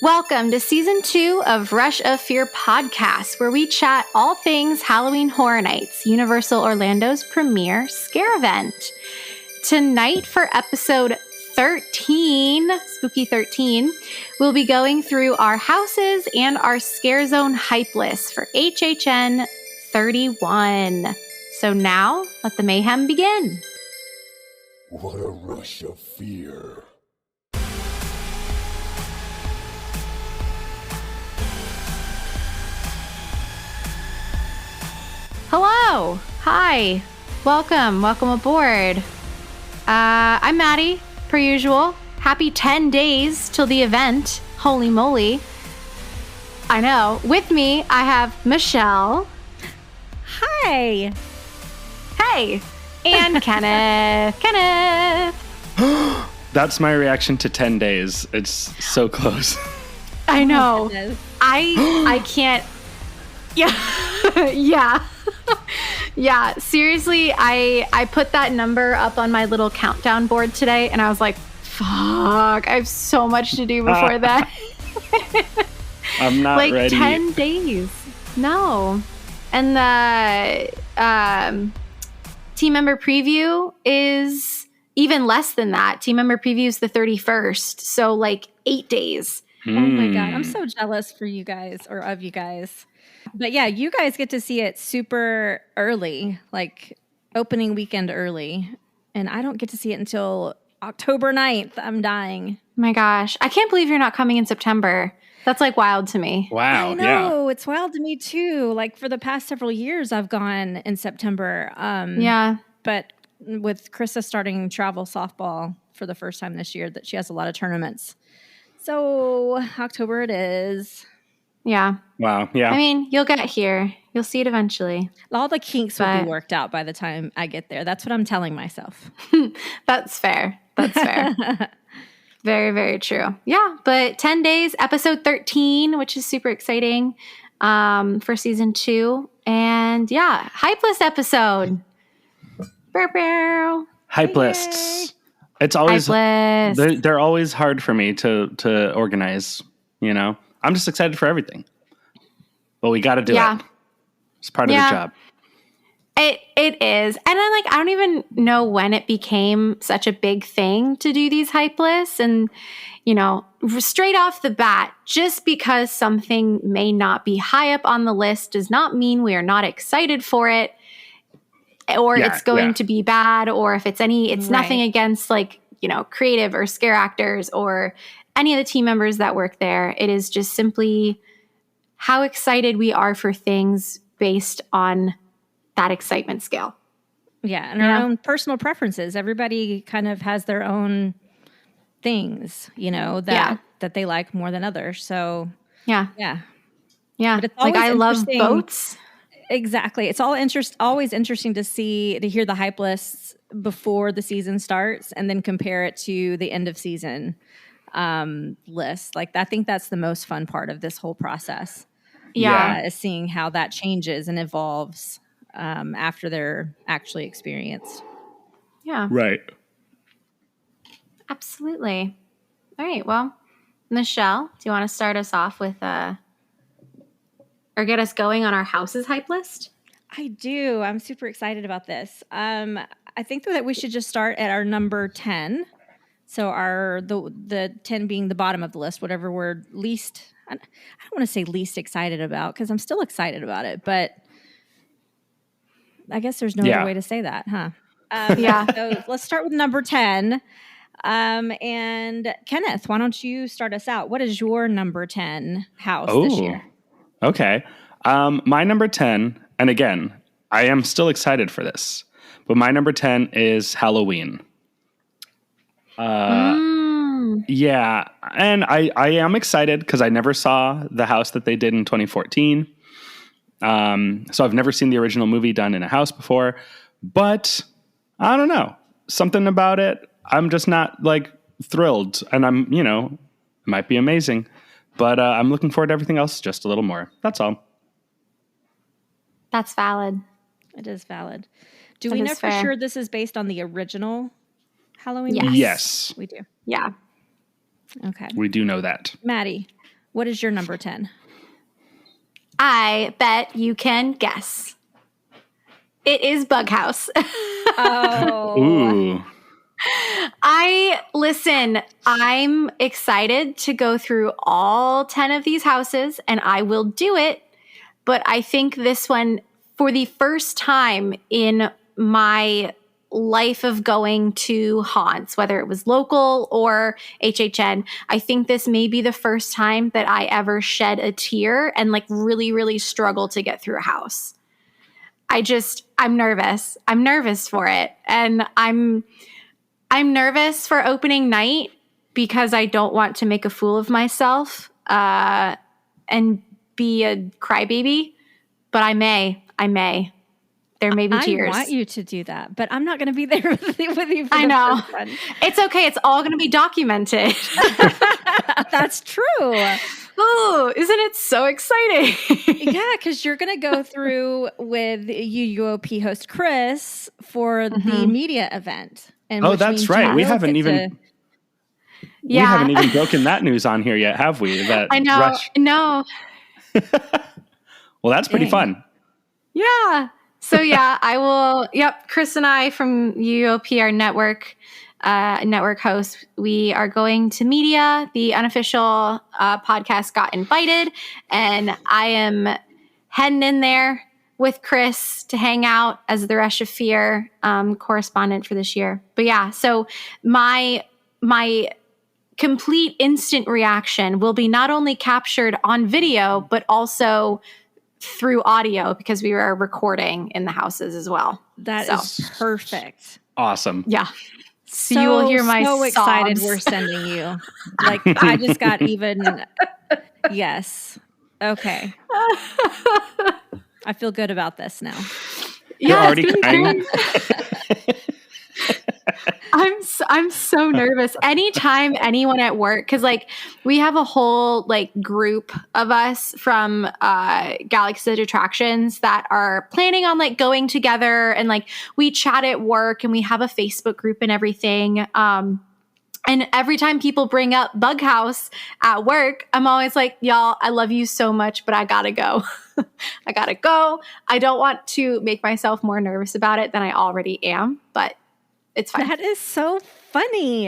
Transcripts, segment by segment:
Welcome to Season 2 of Rush of Fear podcast, where we chat all things Halloween Horror Nights, Universal Orlando's premier scare event. Tonight for episode 13, Spooky 13, we'll be going through our houses and our Scare Zone hype list for HHN 31. So now, let the mayhem begin. What a rush of fear. Hello. Hi. Welcome aboard. I'm Maddie, per usual. Happy 10 days till the event. Holy moly. I know. With me, I have Michelle. Hi. Hey. And Kenneth. That's my reaction to 10 days. It's so close. I know. Oh, I can't. Yeah. Yeah. Yeah, seriously, I put that number up on my little countdown board today, and I was like, fuck, I have so much to do before that. I'm not like ready. 10 days. No. And the team member preview is even less than that. Team member preview is the 31st, so like 8 days. Oh my God, I'm so jealous for you guys, or of you guys. But yeah, you guys get to see it super early, like opening weekend early. And I don't get to see it until October 9th. I'm dying. My gosh. I can't believe you're not coming in September. That's like wild to me. Wow. I know. It's wild to me too. Like for the past several years, I've gone in September. Yeah. But with Krista starting travel softball for the first time this year, that she has a lot of tournaments. So October it is. Yeah. Wow. Yeah. I mean, you'll get here. You'll see it eventually. All the kinks will be worked out by the time I get there. That's what I'm telling myself. That's fair. That's fair. Very, very true. Yeah. But 10 days, episode 13, which is super exciting for season 2. And yeah, hype list episode. Hype lists. It's always, they're always hard for me to organize, you know? I'm just excited for everything. But we got to do it. It's part of the job. It is. And I don't even know when it became such a big thing to do these hype lists. And, you know, straight off the bat, just because something may not be high up on the list does not mean we are not excited for it, or it's going to be bad, or if it's nothing against like, you know, creative or scare actors or any of the team members that work there. It is just simply how excited we are for things based on that excitement scale. Yeah, and our own personal preferences. Everybody kind of has their own things, you know, that they like more than others. So yeah. But it's like I love boats. Exactly. It's always interesting to hear the hype lists before the season starts and then compare it to the end of season list. Like, I think that's the most fun part of this whole process. Is seeing how that changes and evolves after they're actually experienced. Yeah. Right. Absolutely. All right. Well, Michelle, do you want to start us off with or get us going on our house's hype list? I do. I'm super excited about this. I think that we should just start at our number 10. So the 10 being the bottom of the list, whatever we're least, I don't want to say least excited about, because I'm still excited about it, but I guess there's no other way to say that, huh? So let's start with number 10. And Kenneth, why don't you start us out? What is your number 10 house this year? Okay. My number 10, and again, I am still excited for this, but my number 10 is Halloween. Yeah, and I am excited because I never saw the house that they did in 2014. So I've never seen the original movie done in a house before, but I don't know, something about it. I'm just not like thrilled, and I'm, you know, it might be amazing, but I'm looking forward to everything else just a little more. That's all. That's valid. It is valid. Do we know for sure this is based on the original Halloween? Yes. Yes. We do. Yeah. Okay. We do know that. Maddie, What is your number 10? I bet you can guess. It is Bug House. Oh. Ooh. I'm excited to go through all 10 of these houses, and I will do it. But I think this one, for the first time in my life of going to haunts, whether it was local or HHN, I think this may be the first time that I ever shed a tear and like really, really struggle to get through a house. I'm nervous. I'm nervous for it. And I'm nervous for opening night because I don't want to make a fool of myself and be a crybaby, but I may. There may be tears. I want you to do that, but I'm not going to be there with you. For I know. first one. It's okay. It's all going to be documented. That's true. Oh, isn't it so exciting? Yeah, because you're going to go through with UUOP host Chris for the media event. And Oh, that's right. We haven't even broken that news on here yet, have we? That I know. Rush. No. Well, that's pretty fun. Yeah. So yeah, I will. Yep. Chris and I from UOP, our network host, we are going to media. The unofficial podcast got invited, and I am heading in there with Chris to hang out as the Rush of Fear correspondent for this year. But yeah, so my complete instant reaction will be not only captured on video, but also through audio because we are recording in the houses as well. That is perfect. Awesome. Yeah. So you will hear my so excited sobs. we're sending you. Like I just got even. Yes. Okay. I feel good about this now. You're already crying. I'm so nervous. Anytime anyone at work, because like we have a whole like group of us from Galaxy Edge Attractions that are planning on like going together, and like we chat at work and we have a Facebook group and everything. And every time people bring up Bug House at work, I'm always like, y'all, I love you so much, but I gotta go. I gotta go. I don't want to make myself more nervous about it than I already am, but it's fine. That is so funny.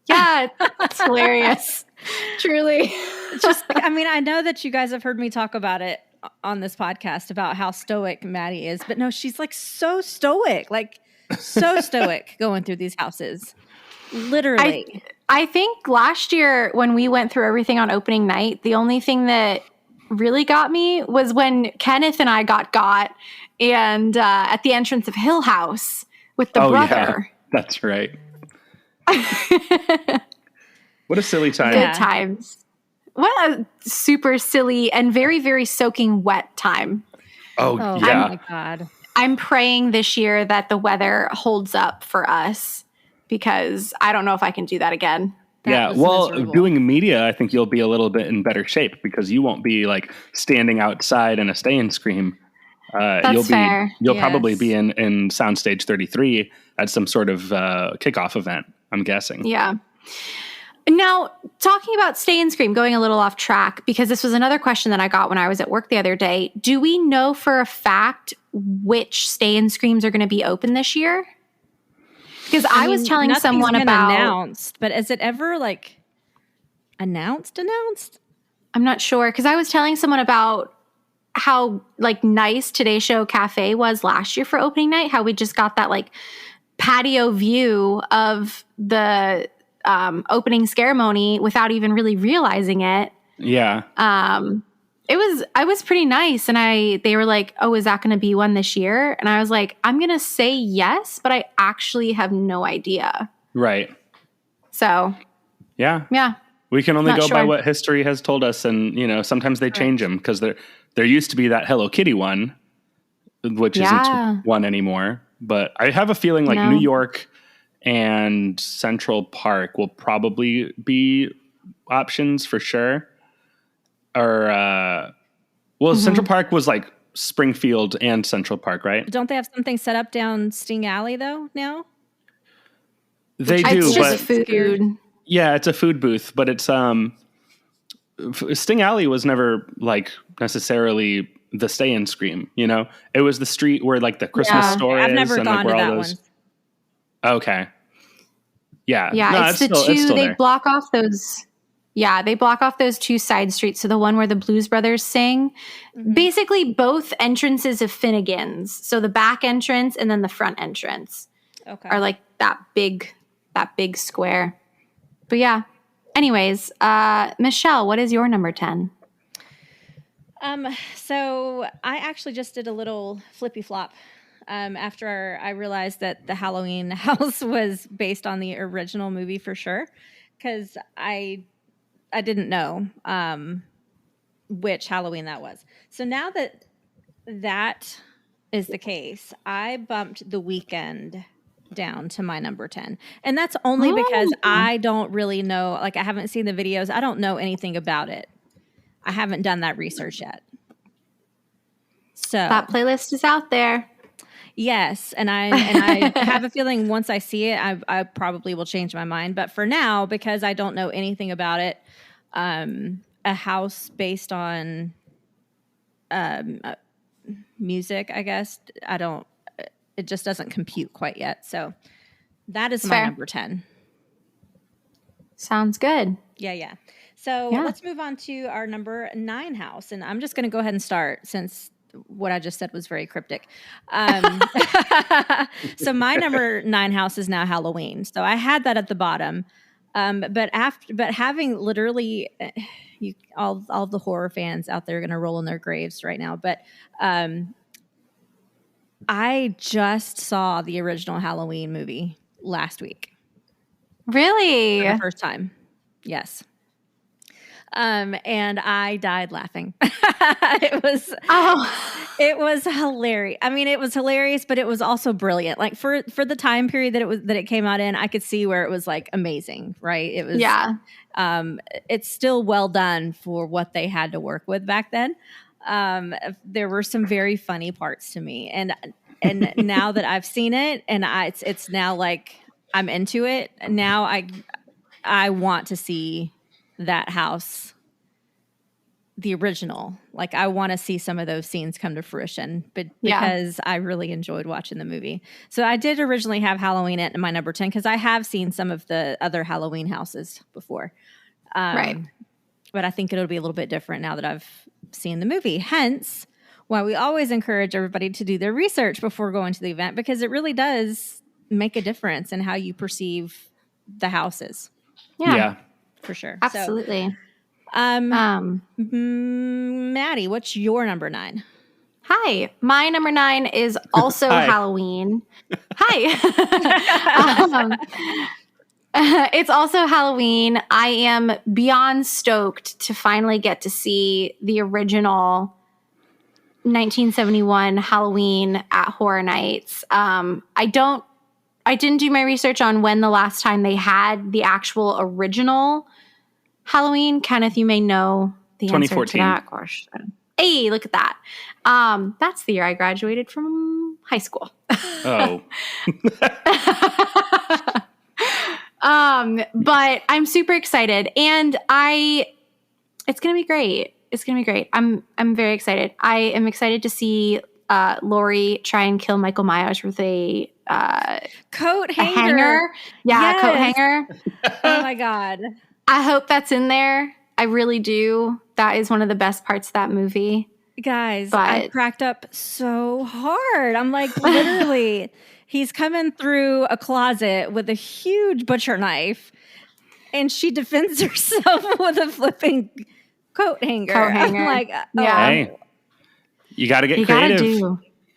Yeah, it's hilarious. Truly. Just, I mean, I know that you guys have heard me talk about it on this podcast about how stoic Maddie is, but no, she's like so stoic going through these houses. Literally. I think last year when we went through everything on opening night, the only thing that really got me was when Kenneth and I got and at the entrance of Hill House with the brother. Yeah, that's right. What a silly time. Good times. What a super silly and very, very soaking wet time. Oh yeah. Oh my God. I'm praying this year that the weather holds up for us because I don't know if I can do that again. That was miserable. Doing media, I think you'll be a little bit in better shape because you won't be like standing outside in a stay and scream. That's fair. You'll probably be in Soundstage 33 at some sort of kickoff event, I'm guessing. Yeah. Now, talking about Stay and Scream, going a little off track, because this was another question that I got when I was at work the other day. Do we know for a fact which Stay and Screams are going to be open this year? Because I was telling someone about announced, but is it ever like announced? I'm not sure, because I was telling someone about how like nice Today Show Cafe was last year for opening night, how we just got that like patio view of the opening ceremony without even really realizing it. Yeah. I was pretty nice, and they were like, "Oh, is that going to be one this year?" And I was like, "I'm going to say yes, but I actually have no idea." Right. So, yeah. We can only go by what history has told us, and sometimes they change them because there used to be that Hello Kitty one, which isn't one anymore. But I have a feeling like New York and Central Park will probably be options for sure. Or, Central Park was like Springfield and Central Park, right? Don't they have something set up down Sting Alley though now? They do, it's but just food. Yeah, it's a food booth, but it's Sting Alley was never like necessarily the Stay and Scream, you know? It was the street where like the Christmas store is. I've never and gone like to where all that those. one. Okay. Yeah. Yeah, No, it's the it's two. still They there. block off those. Yeah, they block off those two side streets. So the one where the Blues Brothers sing, basically both entrances of Finnegan's. So the back entrance and then the front entrance Okay. are like that big square. But yeah. Anyways, Michelle, what is your number 10? So I actually just did a little flippy flop after I realized that the Halloween house was based on the original movie for sure, because I didn't know which Halloween that was. So now that is the case, I bumped The Weeknd down to my number 10. And that's only because I don't really know, like I haven't seen the videos. I don't know anything about it. I haven't done that research yet. So That playlist is out there. yes, and I have a feeling once I see it, I probably will change my mind. But for now, because I don't know anything about it, a house based on music, I guess it just doesn't compute quite yet. So that is my Fair. number 10. Sounds good. Yeah. So let's move on to our number 9 house. And I'm just going to go ahead and start since what I just said was very cryptic. So my number 9 house is now Halloween. So I had that at the bottom. But having literally all the horror fans out there are going to roll in their graves right now. But I just saw the original Halloween movie last week. Really? For the first time. Yes. And I died laughing. It was hilarious. I mean, it was hilarious, but it was also brilliant. Like for the time period that it came out in, I could see where it was like amazing, right? It was it's still well done for what they had to work with back then. There were some very funny parts to me. And now that I've seen it and it's now like I'm into it. Now I want to see that house, the original. Like I want to see some of those scenes come to fruition, but because I really enjoyed watching the movie. So I did originally have Halloween at my number 10 because I have seen some of the other Halloween houses before. Right. But I think it'll be a little bit different now that I've seen the movie. Hence why we always encourage everybody to do their research before going to the event, because it really does make a difference in how you perceive the houses. Yeah. For sure. Absolutely. So, Maddie, what's your number 9? Hi. My number 9 is also Halloween. Hi. It's also Halloween. I am beyond stoked to finally get to see the original 1971 Halloween at Horror Nights. I didn't do my research on when the last time they had the actual original Halloween. Kenneth, you may know the answer to that question. Hey, look at that. That's the year I graduated from high school. Oh. But I'm super excited, and it's going to be great. It's going to be great. I'm very excited. I am excited to see Laurie try and kill Michael Myers with a coat hanger. Yeah, yes. Coat hanger. Oh my God. I hope that's in there. I really do. That is one of the best parts of that movie. Guys, I cracked up so hard. I'm like, literally, he's coming through a closet with a huge butcher knife, and she defends herself with a flipping coat hanger. I'm like, hey, you got to get creative.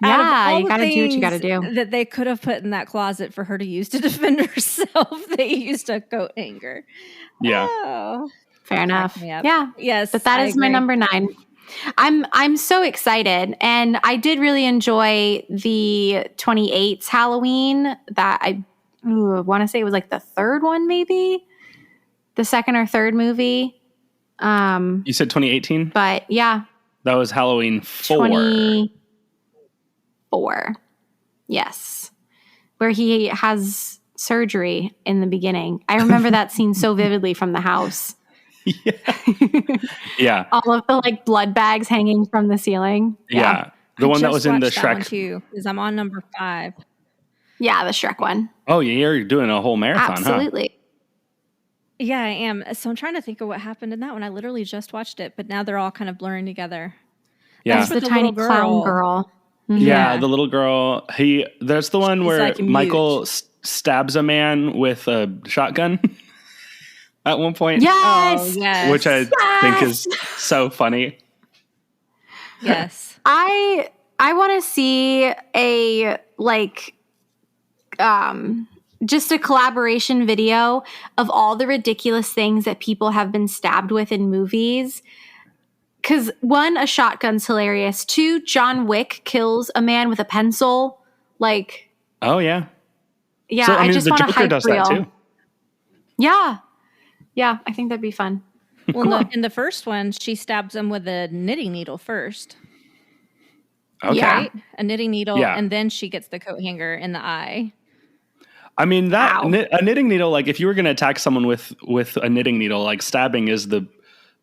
Yeah, you got to do what you got to do. That they could have put in that closet for her to use to defend herself. They used a coat hanger. Yeah. Oh, fair enough. Yeah. Yes. But that is my number 9. I'm so excited, and I did really enjoy the 28th Halloween. That I want to say it was like the third one, maybe the second or third movie. You said 2018, but yeah, that was Halloween 4. 24, yes, where he has surgery in the beginning. I remember that scene so vividly from the house. Yeah. Yeah. All of the like blood bags hanging from the ceiling. Yeah. The one that was in the watched that one Shrek. too, because I'm on number 5. Yeah, the Shrek one. Oh, yeah, you're doing a whole marathon, huh? Absolutely. Yeah, I am. So I'm trying to think of what happened in that one. I literally just watched it, but now they're all kind of blurring together. Yeah. That's the the tiny little clown girl. girl. Yeah, the little girl. There's the one where like, Michael mute. stabs a man with a shotgun at one point. Yes. Oh, yes. Which I think is so funny. Yes. I want to see a like just a collaboration video of all the ridiculous things that people have been stabbed with in movies. Because 1, a shotgun's hilarious. 2, John Wick kills a man with a pencil. Like, Oh, yeah. yeah, So, I I mean, just the want a Joker hype does reel. that too. Yeah, yeah, I think that'd be fun. Well, in the first one, she stabs him with a knitting needle first. Okay. Yeah. Right? A knitting needle, Yeah. and then she gets the coat hanger in the eye. I mean, Ow. a knitting needle, like if you were going to attack someone with a knitting needle, like stabbing is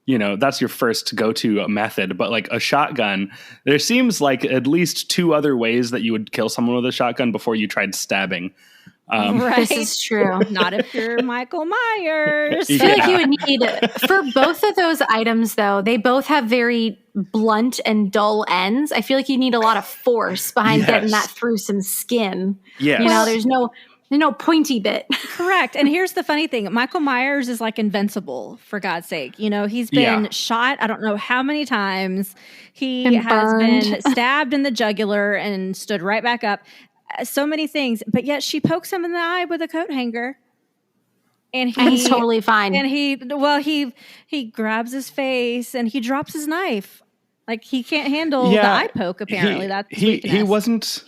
that's your first go-to method. But like a shotgun, there seems like at least 2 other ways that you would kill someone with a shotgun before you tried stabbing. Right. This is true. Not if you're Michael Myers. I feel like you would need, for both of those items, though, they both have very blunt and dull ends. I feel like you need a lot of force behind getting Yes. that through some skin. Yes. You know, there's no pointy bit. Correct. And here's the funny thing. Michael Myers is like invincible, for God's sake. You know, he's been Yeah. shot, I don't know how many times. He Been has burned. been stabbed in the jugular and stood right back up. So many things. But yet she pokes him in the eye with a coat hanger. And He's totally fine. And he grabs his face and he drops his knife. Like he can't handle the eye poke, apparently. That's his weakness.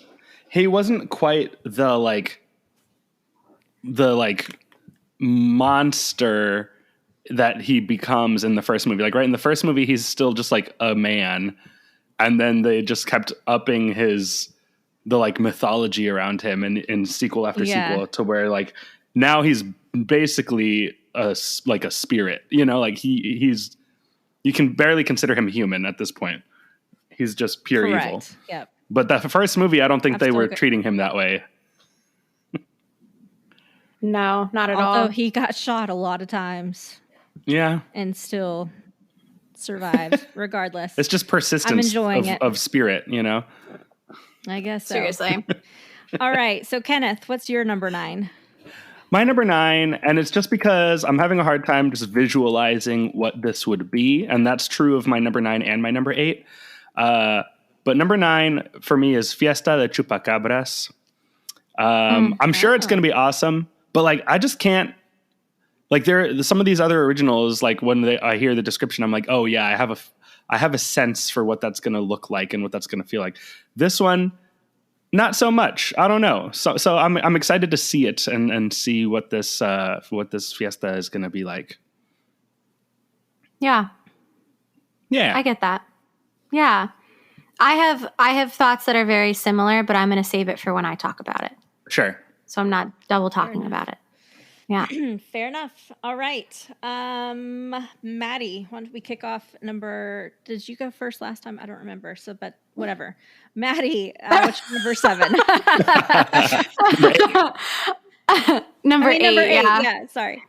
He wasn't quite the monster that he becomes in the first movie. Like right in the first movie, he's still just like a man, and then they just kept upping the like mythology around him in sequel after sequel to where like now he's basically a spirit. You know, like he's you can barely consider him human at this point. He's just pure evil. Yep. But the first movie, I don't think they were Absolutely. treating him that way. No, not at Although all. he got shot a lot of times Yeah. and still survived regardless. It's just persistence I'm enjoying it. of spirit, you know? I guess so. Seriously. All right. So Kenneth, what's your number 9? My number 9, and it's just because I'm having a hard time just visualizing what this would be, and that's true of my number 9 and my number 8. But number 9 for me is Fiesta de Chupacabras. I'm sure it's going to be awesome, but like I just can't. Like some of these other originals, like when I hear the description, I'm like, oh yeah, I have a sense for what that's going to look like and what that's going to feel like. This one, not so much. I don't know. So I'm excited to see it and see what this fiesta is going to be like. Yeah, Yeah, I get that. Yeah. I have thoughts that are very similar, but I'm going to save it for when I talk about it. sure. So I'm not double talking about it. Yeah. Fair enough. All right. Maddie, why don't we kick off did you go first last time? I don't remember. So, but whatever. Maddie, what's your number 7? Number 8. Number 8. Yeah. Yeah. Sorry.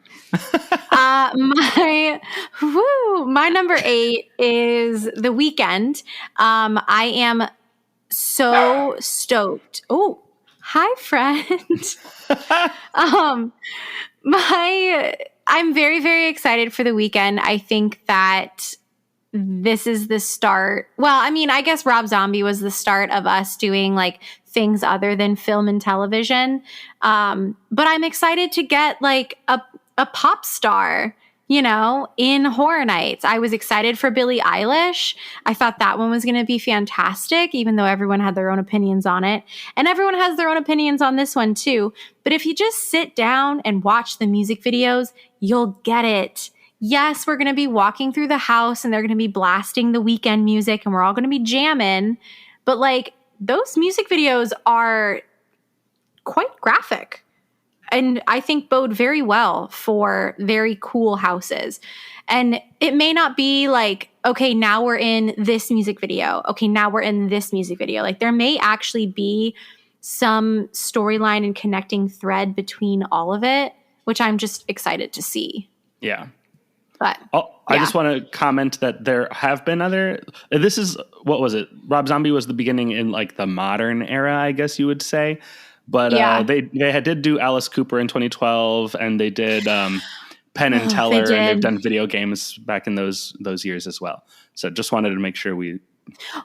My number 8 is The Weeknd. I am so stoked. Oh, hi, friend. I'm very, very excited for The Weeknd. I think that this is the start. Well, I mean, I guess Rob Zombie was the start of us doing like things other than film and television. But I'm excited to get like a pop star, you know, in Horror Nights. I was excited for Billie Eilish. I thought that one was going to be fantastic, even though everyone had their own opinions on it. And everyone has their own opinions on this one too. But if you just sit down and watch the music videos, you'll get it. Yes, we're going to be walking through the house and they're going to be blasting The Weeknd music and we're all going to be jamming. But like those music videos are quite graphic. and I think bode very well for very cool houses. And it may not be like, okay, now we're in this music video. Okay, now we're in this music video. Like there may actually be some storyline and connecting thread between all of it, which I'm just excited to see. Yeah. But I just want to comment that there have been other. This is, what was it? Rob Zombie was the beginning in like the modern era, I guess you would say. But they did do Alice Cooper in 2012, and they did Penn and Teller, and they've done video games back in those years as well. So just wanted to make sure we.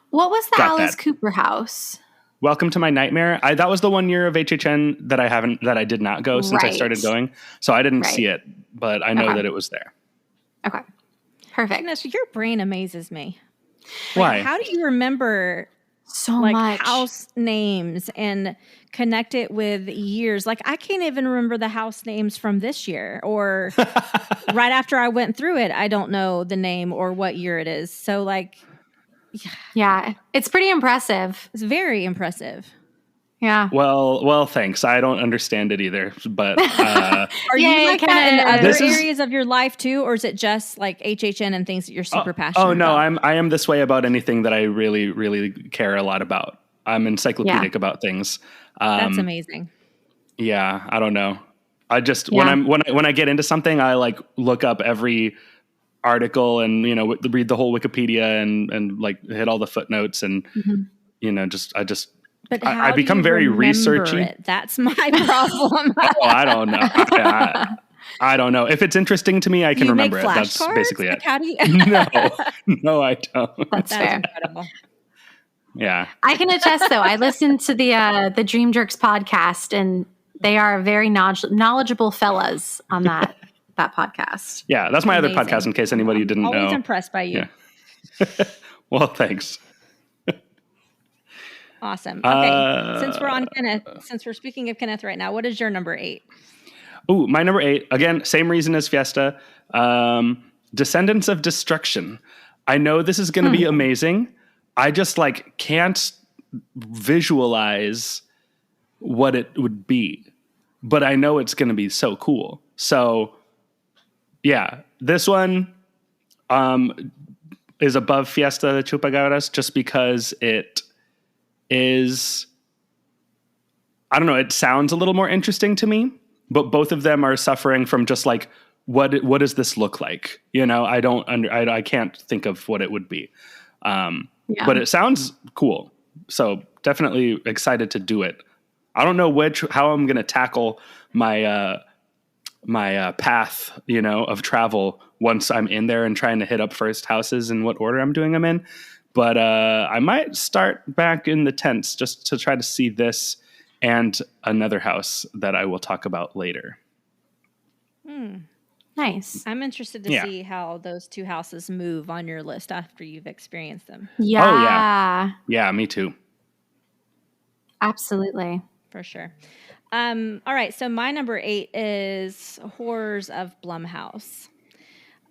What was the Alice Cooper house? Welcome to My Nightmare. That was the 1 year of HHN that I did not go since I started going. So I didn't see it, but I know that it was there. Okay. Perfect. Goodness, your brain amazes me. Why? How do you remember so much house names and connect it with years? Like I can't even remember the house names from this year, or right after I went through it, I don't know the name or what year it is. So like, yeah, it's pretty impressive. It's very impressive. Yeah. Well, thanks. I don't understand it either, but are you like that in other areas of your life too, or is it just like HHN and things that you're super passionate about? Oh no, I am this way about anything that I really, really care a lot about. I'm encyclopedic about things. That's amazing. Yeah, I don't know. I just when I get into something, I like look up every article and read the whole Wikipedia and like hit all the footnotes and But I become very researchy. It? That's my problem. I don't know. I don't know. If it's interesting to me, I can remember it. That's basically it. Like how do you? No, I don't. That's fair. Incredible. Yeah, I can attest. Though I listened to the Dream Jerks podcast, and they are very knowledgeable fellas on that podcast. Yeah, that's my other podcast. In case anybody didn't know, always impressed by you. Yeah. Well, thanks. Awesome. Okay, since we're on Kenneth, since we're speaking of Kenneth right now, what is your number 8? Ooh, my number 8, again, same reason as Fiesta, Descendants of Destruction. I know this is going to be amazing. I just can't visualize what it would be, but I know it's going to be so cool. So yeah, this one is above Fiesta de Chupacabras just because it is, I don't know, it sounds a little more interesting to me, but both of them are suffering from just like, what does this look like? I can't think of what it would be. But it sounds cool. So definitely excited to do it. I don't know how I'm going to tackle my, my path, of travel once I'm in there and trying to hit up first houses and what order I'm doing them in. But I might start back in the tents just to try to see this and another house that I will talk about later. Nice. I'm interested to see how those two houses move on your list after you've experienced them. Yeah. Oh, yeah. Yeah, me too. Absolutely. For sure. All right. So my number 8 is Horrors of Blumhouse.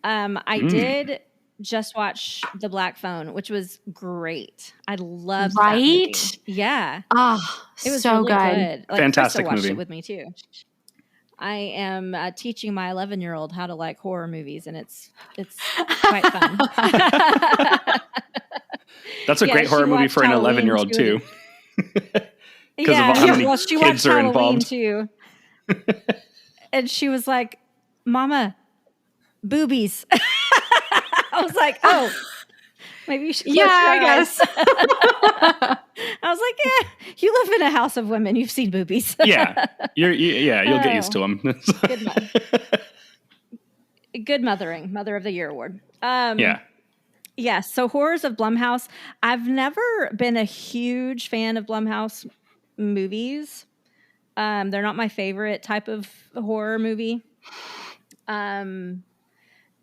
I did just watch The Black Phone, which was great. I loved that movie. Yeah. Oh, it was so really good. Fantastic Krista watched movie. it with me too. I am teaching my 11-year-old how to like horror movies, and it's quite fun. That's a great horror movie for an 11-year-old too. Because of how many kids are involved too. And she was like, "Mama, boobies." I was like, "Oh, maybe you should." Yeah, I guess. I was like, "Yeah, you live in a house of women. You've seen boobies." You'll get used to them. Good mothering, Mother of the Year award. Yeah. So Horrors of Blumhouse. I've never been a huge fan of Blumhouse movies. They're not my favorite type of horror movie.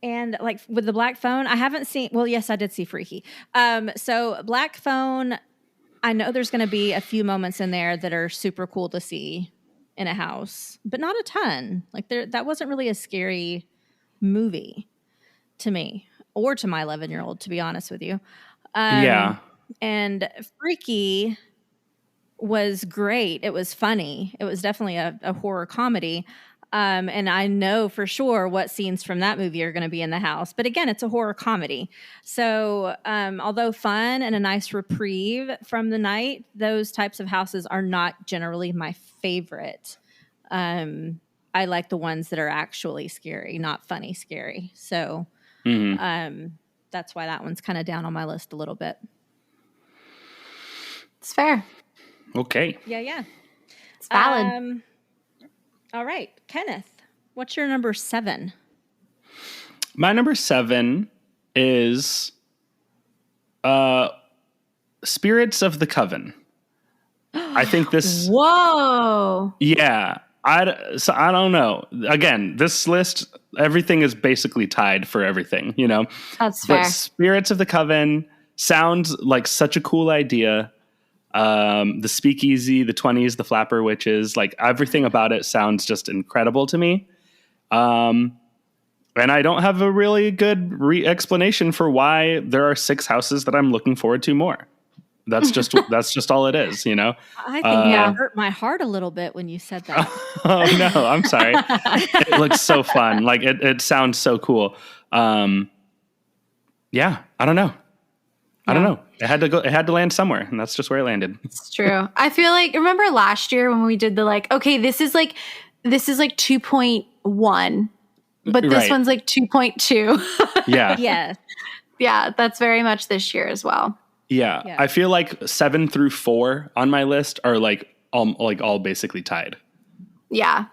And like with The Black Phone, I haven't seen, well, yes, I did see Freaky. So Black Phone, I know there's going to be a few moments in there that are super cool to see in a house, but not a ton. Like that wasn't really a scary movie to me or to my 11-year-old, to be honest with you. And Freaky, was great. It was funny. It was definitely a horror comedy. And I know for sure what scenes from that movie are going to be in the house. But again, it's a horror comedy. So although fun and a nice reprieve from the night, those types of houses are not generally my favorite. I like the ones that are actually scary, not funny scary. So that's why that one's kind of down on my list a little bit. It's fair. Okay. Yeah. It's valid. All right. Kenneth, what's your number 7? My number 7 is Spirits of the Coven. I think this... Whoa. Yeah. I don't know. Again, this list, everything is basically tied for everything, you know? That's fair. But Spirits of the Coven sounds like such a cool idea. The speakeasy, the 20s, the flapper witches, like everything about it sounds just incredible to me. And I don't have a really good explanation for why there are 6 houses that I'm looking forward to more. That's just all it is, you know? I think that hurt my heart a little bit when you said that. Oh no, I'm sorry. It looks so fun. Like it sounds so cool. Yeah, I don't know. I don't know. It had to land somewhere, and that's just where it landed. It's true. I feel like, remember last year when we did the okay, this is like 2.1, but this one's like 2.2. Yeah. Yes. Yeah, that's very much this year as well. Yeah. I feel like 7 through 4 on my list are all basically tied. Yeah.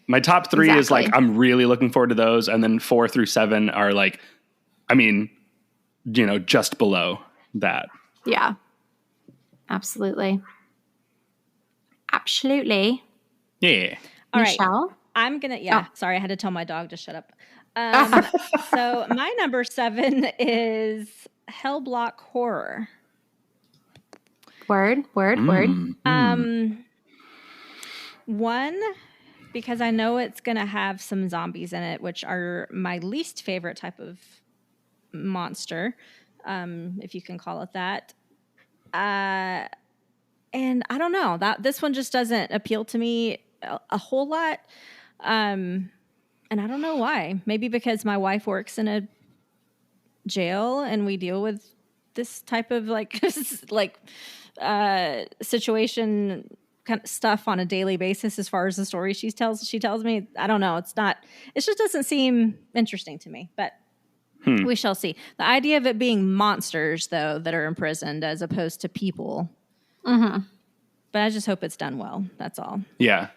My top 3 is like, I'm really looking forward to those. And then 4 through 7 are like, I mean, just below that. Yeah. Absolutely. Yeah. All Michelle? right. I'm going to, sorry, I had to tell my dog to shut up. So my number 7 is Hell Block Horror. Word. One, because I know it's going to have some zombies in it, which are my least favorite type of monster, if you can call it that. And I don't know, this one just doesn't appeal to me a whole lot. And I don't know why. Maybe because my wife works in a jail and we deal with this type of situation kind of stuff on a daily basis as far as the story she tells me. I don't know. It just doesn't seem interesting to me, but we shall see. The idea of it being monsters, though, that are imprisoned as opposed to people. Mm-hmm. But I just hope it's done well. That's all. Yeah.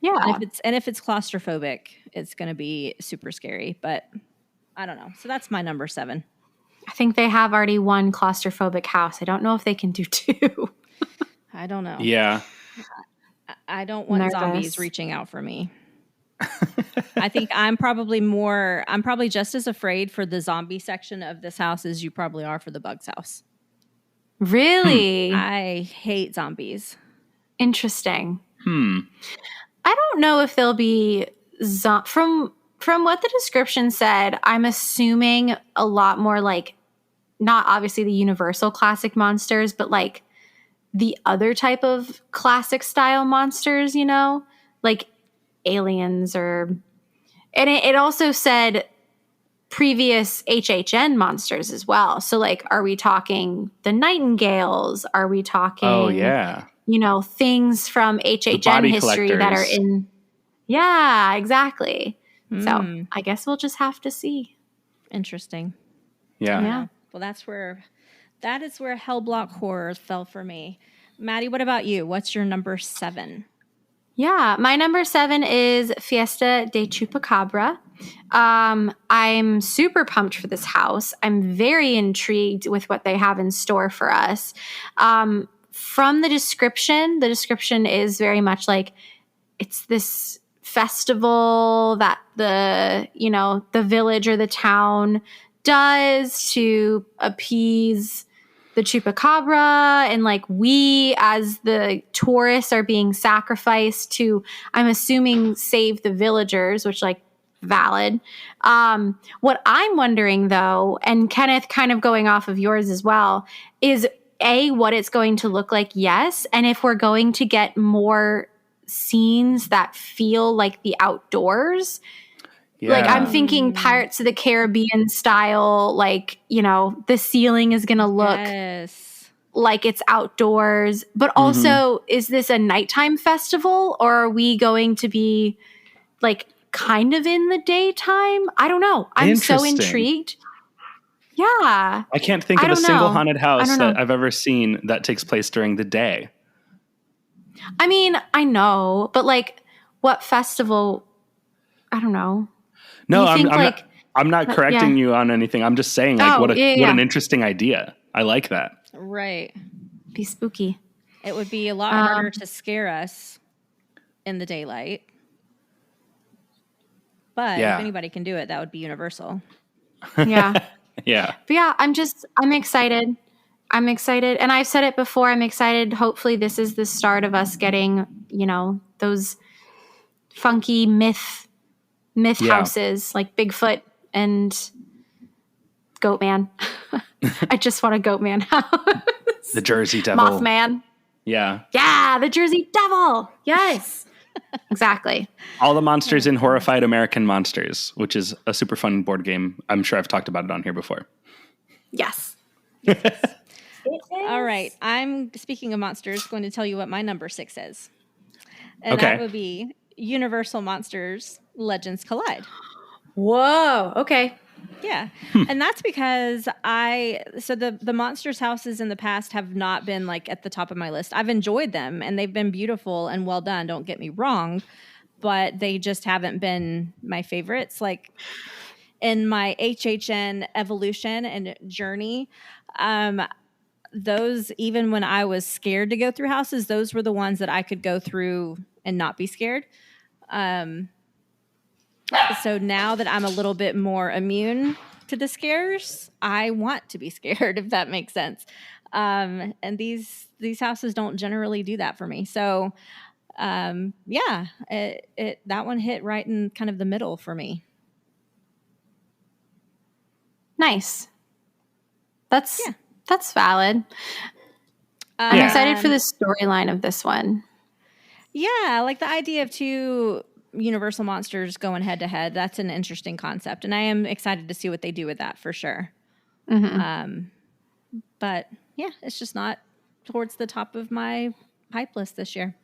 Yeah. And if it's claustrophobic, it's going to be super scary, but I don't know. So that's my number 7. I think they have already one claustrophobic house. I don't know if they can do 2. I don't know. Yeah. I don't want zombies reaching out for me. I think I'm probably just as afraid for the zombie section of this house as you probably are for the bugs house. Really? I hate zombies. Interesting. I don't know if there'll be from what the description said, I'm assuming a lot more like, not obviously the universal classic monsters, but like the other type of classic style monsters, like aliens and it also said previous HHN monsters as well. So like, are we talking the Nightingales? Are we talking, oh yeah, things from HHN history that are in, yeah, exactly. So I guess we'll just have to see. Interesting. Yeah. Well, that is where Hell Block Horror fell for me. Maddie, what about you? What's your number 7? Yeah, my number 7 is Fiesta de Chupacabra. I'm super pumped for this house. I'm very intrigued with what they have in store for us. From the description is very much like it's this festival that the village or the town does to appease the chupacabra, and like we as the tourists are being sacrificed to, I'm assuming, save the villagers, which like valid. What I'm wondering though, and Kenneth, kind of going off of yours as well, is what it's going to look like, yes. And if we're going to get more scenes that feel like the outdoors, like I'm thinking Pirates of the Caribbean style, like, you know, the ceiling is going to look like it's outdoors. But also, is this a nighttime festival, or are we going to be like kind of in the daytime? I don't know. I'm so intrigued. Yeah. I can't think of a single haunted house that I've ever seen that takes place during the day. I mean, I know, but like what festival? I don't know. No, I'm not correcting you on anything. I'm just saying, like, what an interesting idea. I like that. Right. Be spooky. It would be a lot harder to scare us in the daylight. But if anybody can do it, that would be Universal. Yeah. Yeah. But yeah, I'm excited. I'm excited. And I've said it before, I'm excited. Hopefully this is the start of us getting, you know, those funky myth houses like Bigfoot and Goatman. I just want a Goatman house. The Jersey Devil. Mothman. Yeah. Yeah, the Jersey Devil. Yes. Exactly. All the monsters in Horrified American Monsters, which is a super fun board game. I'm sure I've talked about it on here before. Yes. All right. I'm, speaking of monsters, going to tell you what my number 6 is. And that would be Universal Monsters Legends Collide. Whoa. Okay. Yeah. And that's because the Monsters houses in the past have not been like at the top of my list. I've enjoyed them and they've been beautiful and well done. Don't get me wrong, but they just haven't been my favorites. Like in my HHN evolution and journey, those, even when I was scared to go through houses, those were the ones that I could go through and not be scared. So now that I'm a little bit more immune to the scares, I want to be scared, if that makes sense. And these houses don't generally do that for me. So, that one hit right in kind of the middle for me. Nice. That's valid. I'm excited for the storyline of this one. Yeah, like the idea of two Universal monsters going head to head. That's an interesting concept, and I am excited to see what they do with that for sure. But yeah, it's just not towards the top of my hype list this year.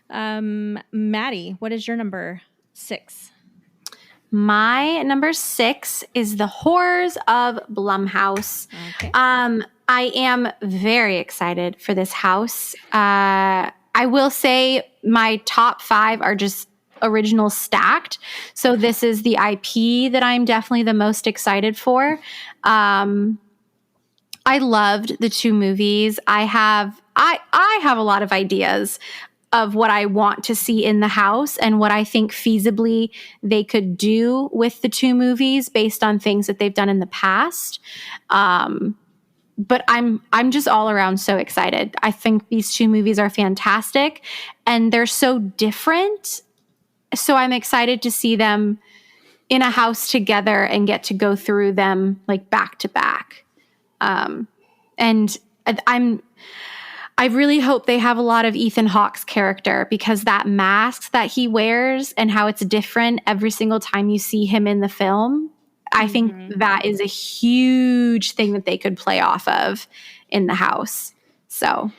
Maddie, what is your number 6? My number 6 is The Horrors of Blumhouse. Okay. I am very excited for this house. I will say my top 5 are just original stacked. So this is the IP that I'm definitely the most excited for. I loved the 2 movies. I have a lot of ideas of what I want to see in the house and what I think feasibly they could do with the 2 movies based on things that they've done in the past. But I'm just all around so excited. I think these 2 movies are fantastic and they're so different. So I'm excited to see them in a house together and get to go through them like back to back. And I really hope they have a lot of Ethan Hawke's character, because that mask that he wears and how it's different every single time you see him in the film, I think that is a huge thing that they could play off of in the house. So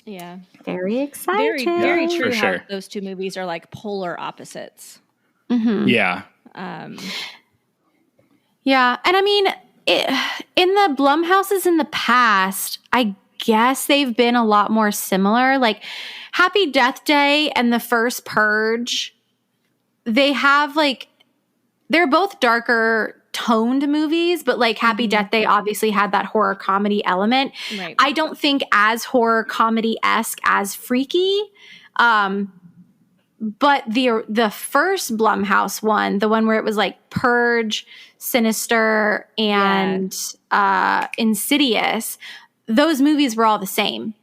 yeah, very excited. Very true. Sure. How those 2 movies are like polar opposites. Yeah. Yeah. And I mean, in the Blumhouses in the past, I guess they've been a lot more similar. Like Happy Death Day and the first Purge, they have like, they're both darker toned movies, but like Happy Death Day obviously had that horror comedy element. Right. I don't think as horror comedy-esque as Freaky. But the first Blumhouse one, the one where it was like Purge, Sinister, and Insidious, those movies were all the same.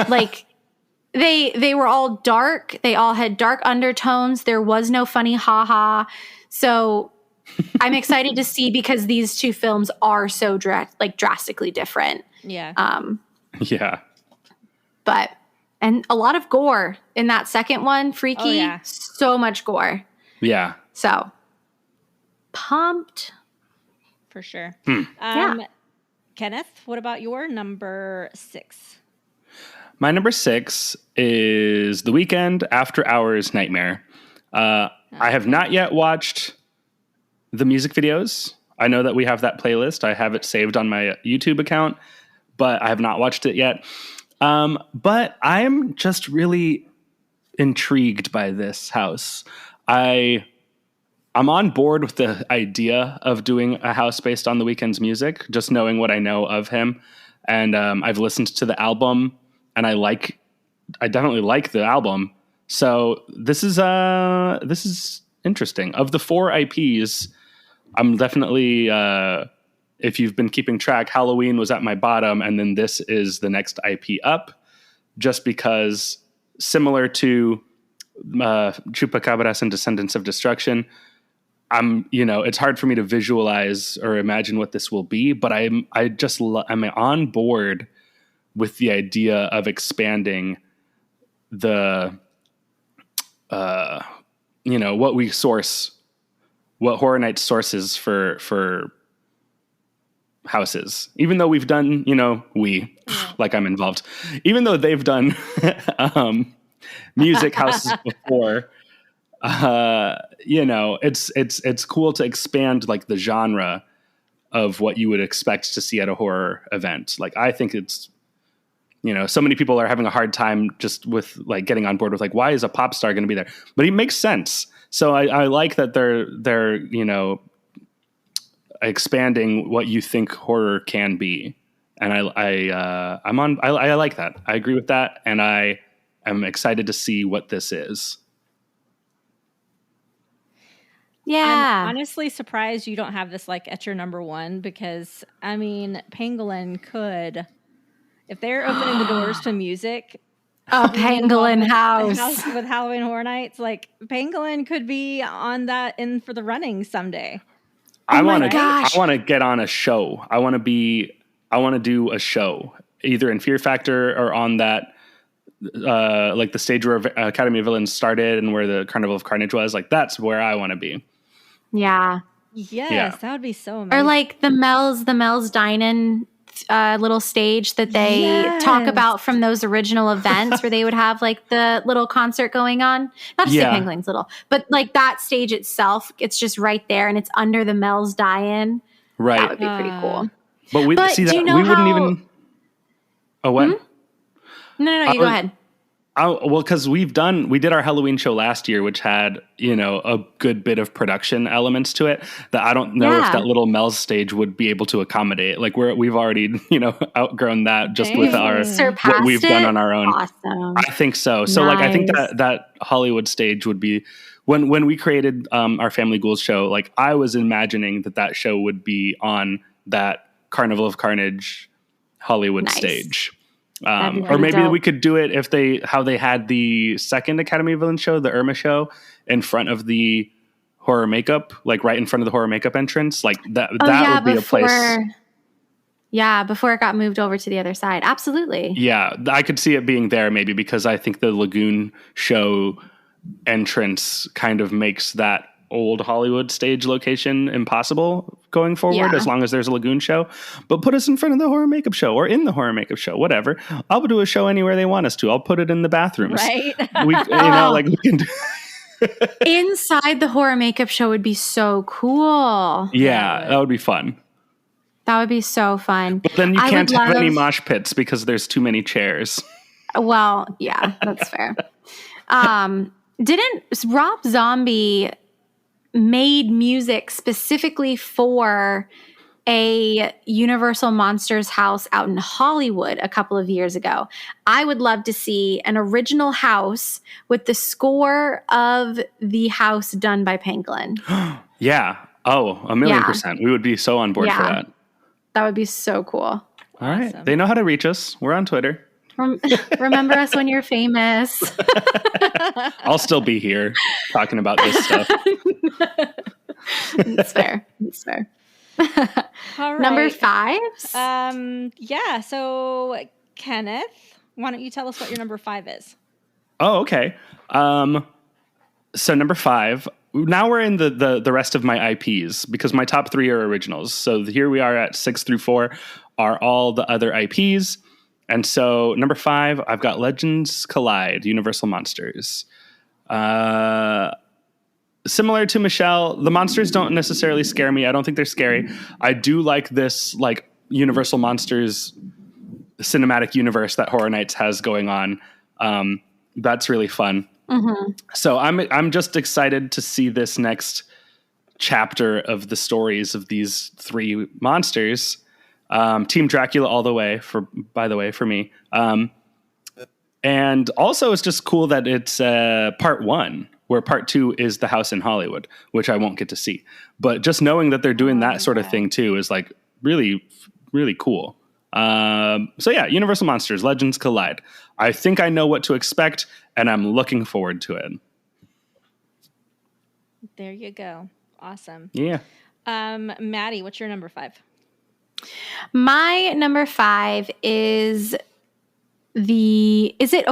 Like they were all dark. They all had dark undertones. There was no funny ha-ha. So I'm excited to see, because these 2 films are so drastically different. Yeah. Yeah. And a lot of gore in that second one. Freaky. Oh, yeah. So much gore. Yeah. So pumped. For sure. Yeah. Kenneth, what about your number 6? My number 6 is The Weekend After Hours Nightmare. I have not yet watched the music videos. I know that we have that playlist. I have it saved on my YouTube account, but I have not watched it yet. But I'm just really intrigued by this house. I'm on board with the idea of doing a house based on The Weeknd's music, just knowing what I know of him. And I've listened to the album, and I definitely like the album. So this is interesting. Of the 4 IPs, I'm definitely, if you've been keeping track, Halloween was at my bottom, and then this is the next IP up, just because similar to Chupacabras and Descendants of Destruction, it's hard for me to visualize or imagine what this will be, but I'm on board with the idea of expanding the, what we source, what Horror Nights sources for houses. Even though we've done, like I'm involved, even though they've done music houses before, it's cool to expand like the genre of what you would expect to see at a horror event. Like, I think it's, so many people are having a hard time just with like getting on board with like, why is a pop star going to be there? But it makes sense. So I like that they're expanding what you think horror can be. And I like that. I agree with that. And I am excited to see what this is. Yeah. I'm honestly surprised you don't have this like at your number 1, because I mean, Pangolin could, if they're opening the doors to music, a Pangolin house with Halloween Horror Nights, like Pangolin could be on that in for the running someday. I want to get on a show. I want to do a show either in Fear Factor or on that, like the stage where Academy of Villains started and where the Carnival of Carnage was. Like, that's where I want to be. Yeah. Yes, that would be so amazing. Or like the Mel's Dine-In little stage that they talk about from those original events where they would have like the little concert going on. Not to say Penguin's little, but like that stage itself, it's just right there and it's under the Mel's Dine-In. Right. That would be pretty cool. But see that we wouldn't even. Oh, what? No, you go ahead. Well, because we did our Halloween show last year, which had, a good bit of production elements to it that I don't know if that little Mel's stage would be able to accommodate. Like we've already, outgrown that just with what we've done on our own. Awesome. I think so. So like, I think that Hollywood stage would be when we created our Family Ghouls show, like I was imagining that show would be on that Carnival of Carnage Hollywood stage. Or maybe we could do it how they had the second Academy of Villains show, the Irma show, in front of the horror makeup, like right in front of the horror makeup entrance. Like that would be a place. Yeah, before it got moved over to the other side. Absolutely. Yeah, I could see it being there maybe because I think the Lagoon show entrance kind of makes that old Hollywood stage location impossible going forward as long as there's a Lagoon show. But put us in front of the horror makeup show or in the horror makeup show, whatever. I'll do a show anywhere they want us to. I'll put it in the bathrooms. Right. We can do inside the horror makeup show would be so cool. Yeah, that would be fun. That would be so fun. But then you can't have any mosh pits because there's too many chairs. Well, yeah, that's fair. Didn't Rob Zombie made music specifically for a Universal Monsters house out in Hollywood a couple of years ago? I would love to see an original house with the score of the house done by Pangolin. Yeah. Oh, 1,000,000%. We would be so on board for that. That would be so cool. All right. They know how to reach us. We're on Twitter. Remember us when you're famous. I'll still be here talking about this stuff. It's fair. It's fair. All right. Number 5. So Kenneth, why don't you tell us what your number 5 is? Oh, okay. So number 5. Now we're in the rest of my IPs because my top 3 are originals. So here we are at 6 through 4 are all the other IPs. And so number 5, I've got Legends Collide, Universal Monsters. Similar to Michelle, the monsters don't necessarily scare me. I don't think they're scary. I do like this like Universal Monsters cinematic universe that Horror Nights has going on. That's really fun. So I'm just excited to see this next chapter of the stories of these 3 monsters. Team Dracula all the way by the way, for me. And also it's just cool that it's part 1, where part 2 is the house in Hollywood, which I won't get to see. But just knowing that they're doing that sort of thing too is like really, really cool. So yeah, Universal Monsters, Legends Collide. I think I know what to expect, and I'm looking forward to it. There you go. Awesome. Yeah. Maddie, what's your number 5? My number 5 is is it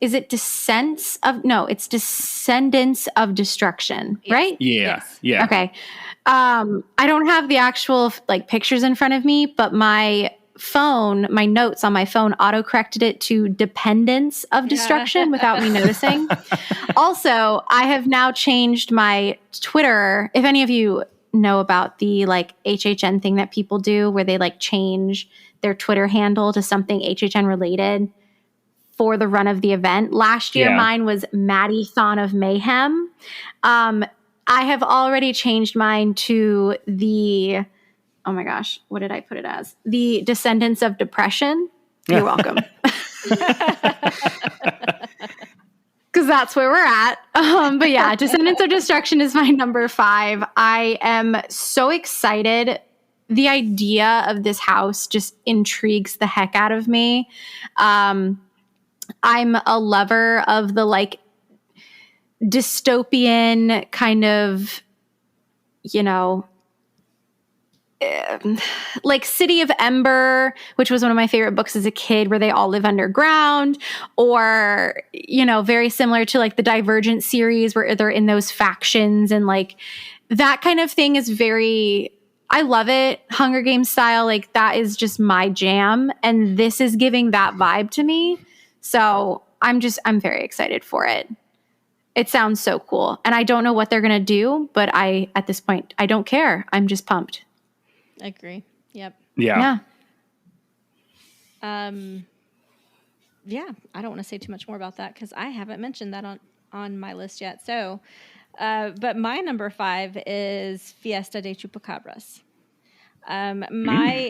it's Descendants of Destruction, right? Yeah. Yes. Yeah. Okay. I don't have the actual like pictures in front of me, but my notes on my phone auto-corrected it to Dependence of Destruction without me noticing. Also, I have now changed my Twitter. If any of you know about the like HHN thing that people do where they like change their Twitter handle to something HHN related for the run of the event. Last year, mine was Maddie Thon of Mayhem. I have already changed mine to the, oh my gosh, what did I put it as? The Descendants of Depression. You're welcome. Because that's where we're at. But yeah, Descendants of Destruction is my number 5. I am so excited. The idea of this house just intrigues the heck out of me. I'm a lover of the like dystopian kind of, like City of Ember, which was one of my favorite books as a kid, where they all live underground, or, very similar to like the Divergent series where they're in those factions, and like that kind of thing is I love it. Hunger Games style, like that is just my jam. And this is giving that vibe to me. So I'm very excited for it. It sounds so cool. And I don't know what they're going to do, but at this point, I don't care. I'm just pumped. I agree. Yep. Yeah. Yeah, I don't want to say too much more about that because I haven't mentioned that on my list yet. So, but my number 5 is Fiesta de Chupacabras.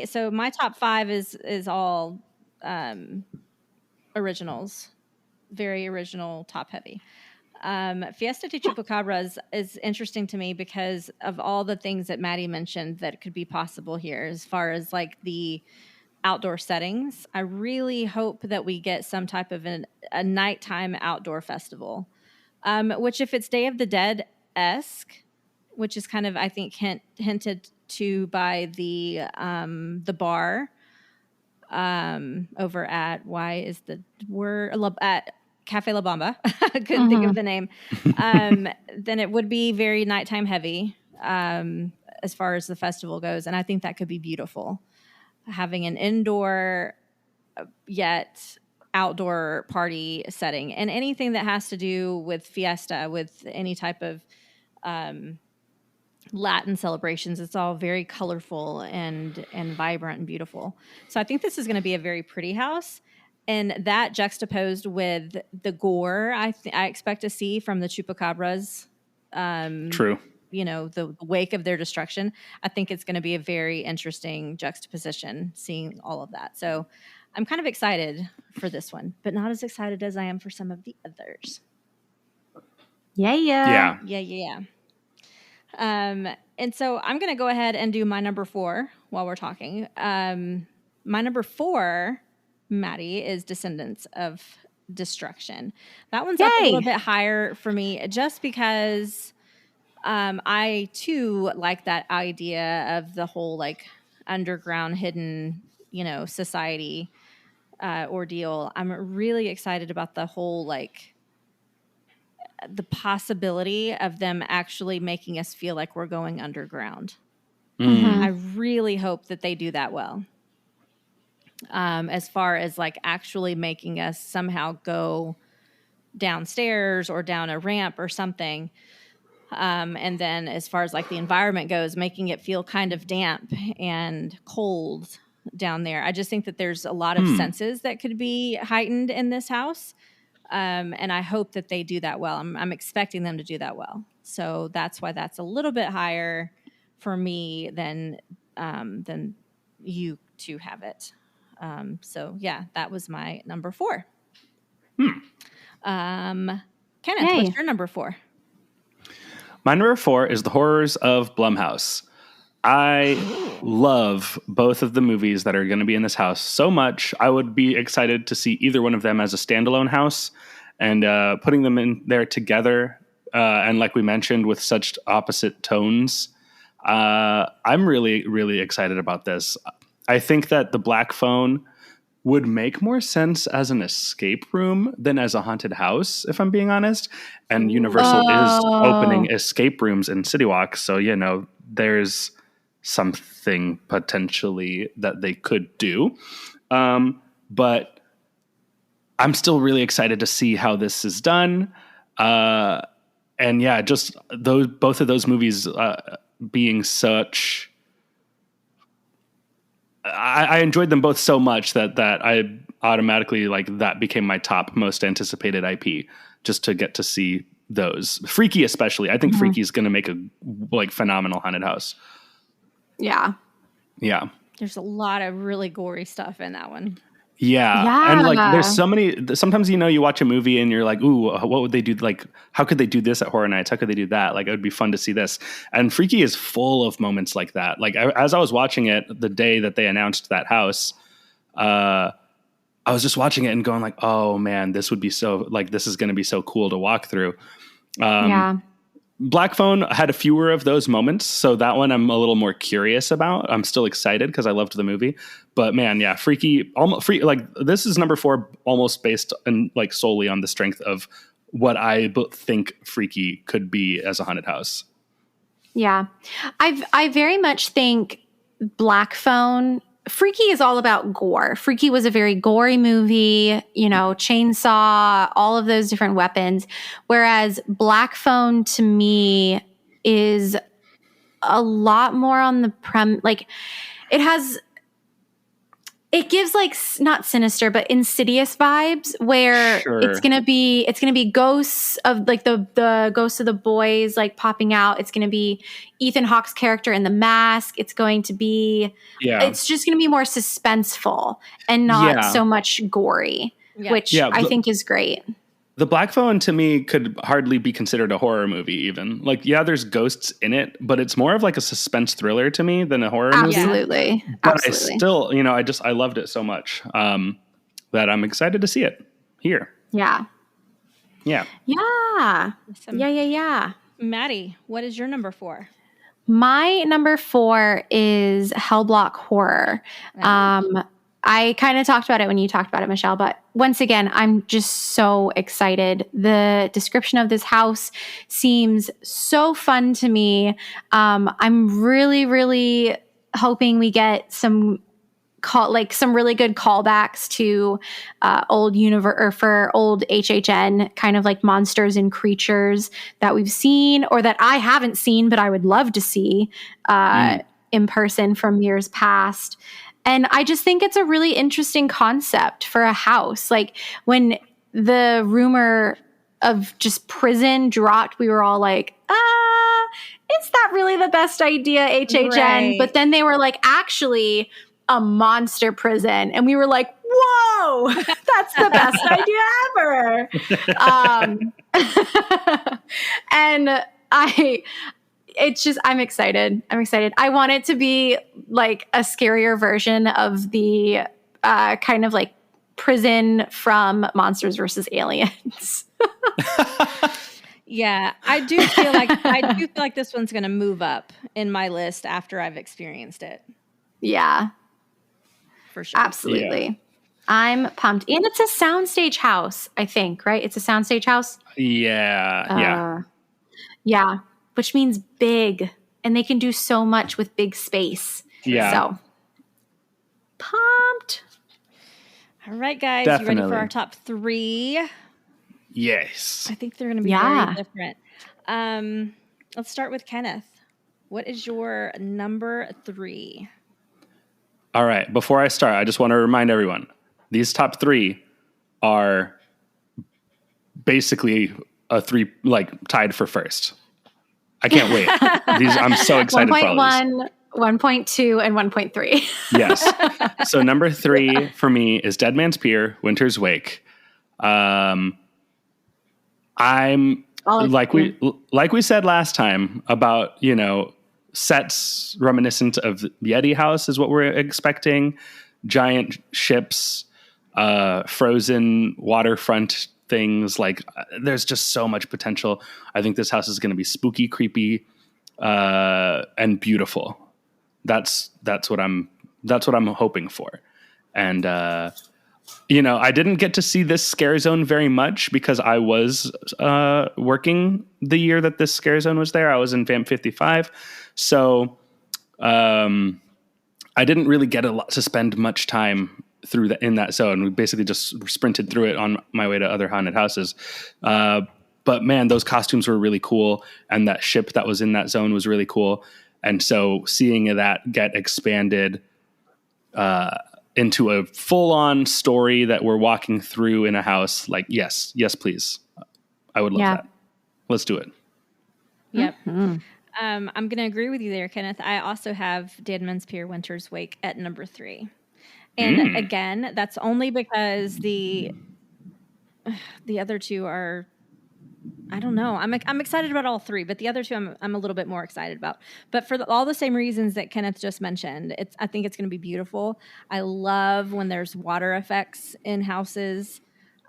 So my top 5 is all originals, very original, top heavy. Fiesta de Chupacabras is interesting to me because of all the things that Maddie mentioned that could be possible here as far as like the outdoor settings. I really hope that we get some type of a nighttime outdoor festival, which if it's Day of the Dead-esque, which is kind of, I think, hinted to by the bar over at at Cafe La Bamba. I couldn't think of the name. Then it would be very nighttime heavy as far as the festival goes. And I think that could be beautiful. Having an indoor yet outdoor party setting, and anything that has to do with fiesta, with any type of Latin celebrations, it's all very colorful and vibrant and beautiful. So I think this is going to be a very pretty house. And that juxtaposed with the gore I expect to see from the Chupacabras. True. The wake of their destruction. I think it's going to be a very interesting juxtaposition seeing all of that. So I'm kind of excited for this one, but not as excited as I am for some of the others. Yeah. And so I'm going to go ahead and do my number 4 while we're talking. My number 4, Maddie, is Descendants of Destruction. That one's up a little bit higher for me just because I too like that idea of the whole like underground hidden, society ordeal. I'm really excited about the whole, like, the possibility of them actually making us feel like we're going underground. I really hope that they do that well. As far as like actually making us somehow go downstairs or down a ramp or something. And then as far as like the environment goes, making it feel kind of damp and cold down there. I just think that there's a lot of senses that could be heightened in this house. And I hope that they do that well. I'm expecting them to do that well. So that's why that's a little bit higher for me than you two have it. So yeah, that was my number 4. Kenneth, Yay. what's your number 4? My number 4 is The Horrors of Blumhouse. I love both of the movies that are going to be in this house so much. I would be excited to see either one of them as a standalone house, and putting them in there together. And like we mentioned, with such opposite tones, I'm really, really excited about this. I think that the Black Phone would make more sense as an escape room than as a haunted house, if I'm being honest. And Universal is opening escape rooms in City Walk. So, there's something potentially that they could do. But I'm still really excited to see how this is done. And yeah, just both of those movies being such... I enjoyed them both so much that I automatically, like, that became my top most anticipated IP, just to get to see those. Freaky especially. I think Freaky is going to make a phenomenal haunted house. Yeah. Yeah. There's a lot of really gory stuff in that one. Yeah. And there's so many, sometimes, you watch a movie and you're like, ooh, what would they do? Like, how could they do this at Horror Nights? How could they do that? Like, it would be fun to see this. And Freaky is full of moments like that. Like, as I was watching it the day that they announced that house, I was just watching it and going like, oh man, this would be so, like, this is going to be so cool to walk through. Black Phone had a fewer of those moments, so that one I'm a little more curious about. I'm still excited because I loved the movie, but man, yeah, Freaky, this is number 4, almost based and solely on the strength of what I think Freaky could be as a haunted house. Yeah, I very much think Black Phone. Freaky is all about gore. Freaky was a very gory movie, chainsaw, all of those different weapons. Whereas Black Phone to me is a lot more on the it gives not sinister, but insidious vibes where it's going to be ghosts of the ghosts of the boys popping out. It's going to be Ethan Hawke's character in the mask. It's going to be, it's just going to be more suspenseful and not so much gory, which I think is great. The Black Phone to me could hardly be considered a horror movie even. there's ghosts in it, but it's more of a suspense thriller to me than a horror movie. Absolutely. But I still, I loved it so much that I'm excited to see it here. Yeah. Yeah. Yeah. Yeah. Maddie, what is your number 4? My number 4 is Hellblock Horror. I kind of talked about it when you talked about it, Michelle, but once again, I'm just so excited. The description of this house seems so fun to me. I'm really, really hoping we get some really good callbacks to old HHN, kind of monsters and creatures that we've seen or that I haven't seen, but I would love to see in person from years past. And I just think it's a really interesting concept for a house. When the rumor of just prison dropped, we were all like, is that really the best idea, HHN? Right. But then they were actually a monster prison. And we were like, whoa, that's the best idea ever. And I'm excited. I want it to be a scarier version of the kind of prison from Monsters vs. Aliens. Yeah, I do feel like this one's going to move up in my list after I've experienced it. Yeah. For sure. Absolutely. I'm pumped. And it's a soundstage house, I think, right? It's a soundstage house. Yeah. Yeah, which means big. And they can do so much with big space. Yeah. So pumped. All right, guys, you ready Definitely. for our top 3? Yes. I think they're going to be Yeah. very different. Let's start with Kenneth. What is your number 3? All right. Before I start, I just want to remind everyone, these top 3 are basically a 3, like tied for first. I can't wait. I'm so excited for all these. 1.2 and 1.3. Yes. So number 3 for me is Dead Man's Pier, Winter's Wake. I'm like we said last time about, sets reminiscent of the Yeti House is what we're expecting. Giant ships, frozen waterfront things. Like there's just so much potential. I think this house is going to be spooky, creepy, and beautiful. That's what I'm hoping for. And I didn't get to see this scare zone very much because I was working the year that this scare zone was there. I was in Vamp 55. So I didn't really get to spend much time in that zone. We basically just sprinted through it on my way to other haunted houses. But man, those costumes were really cool. And that ship that was in that zone was really cool. And so seeing that get expanded into a full-on story that we're walking through in a house, like, yes, please. I would love that. Let's do it. Yep. Mm-hmm. I'm going to agree with you there, Kenneth. I also have Dead Man's Pier, Winter's Wake at number 3. And again, that's only because the other 2 are, I don't know. I'm excited about all 3, but the other 2 I'm a little bit more excited about. But for all the same reasons that Kenneth just mentioned, I think it's going to be beautiful. I love when there's water effects in houses.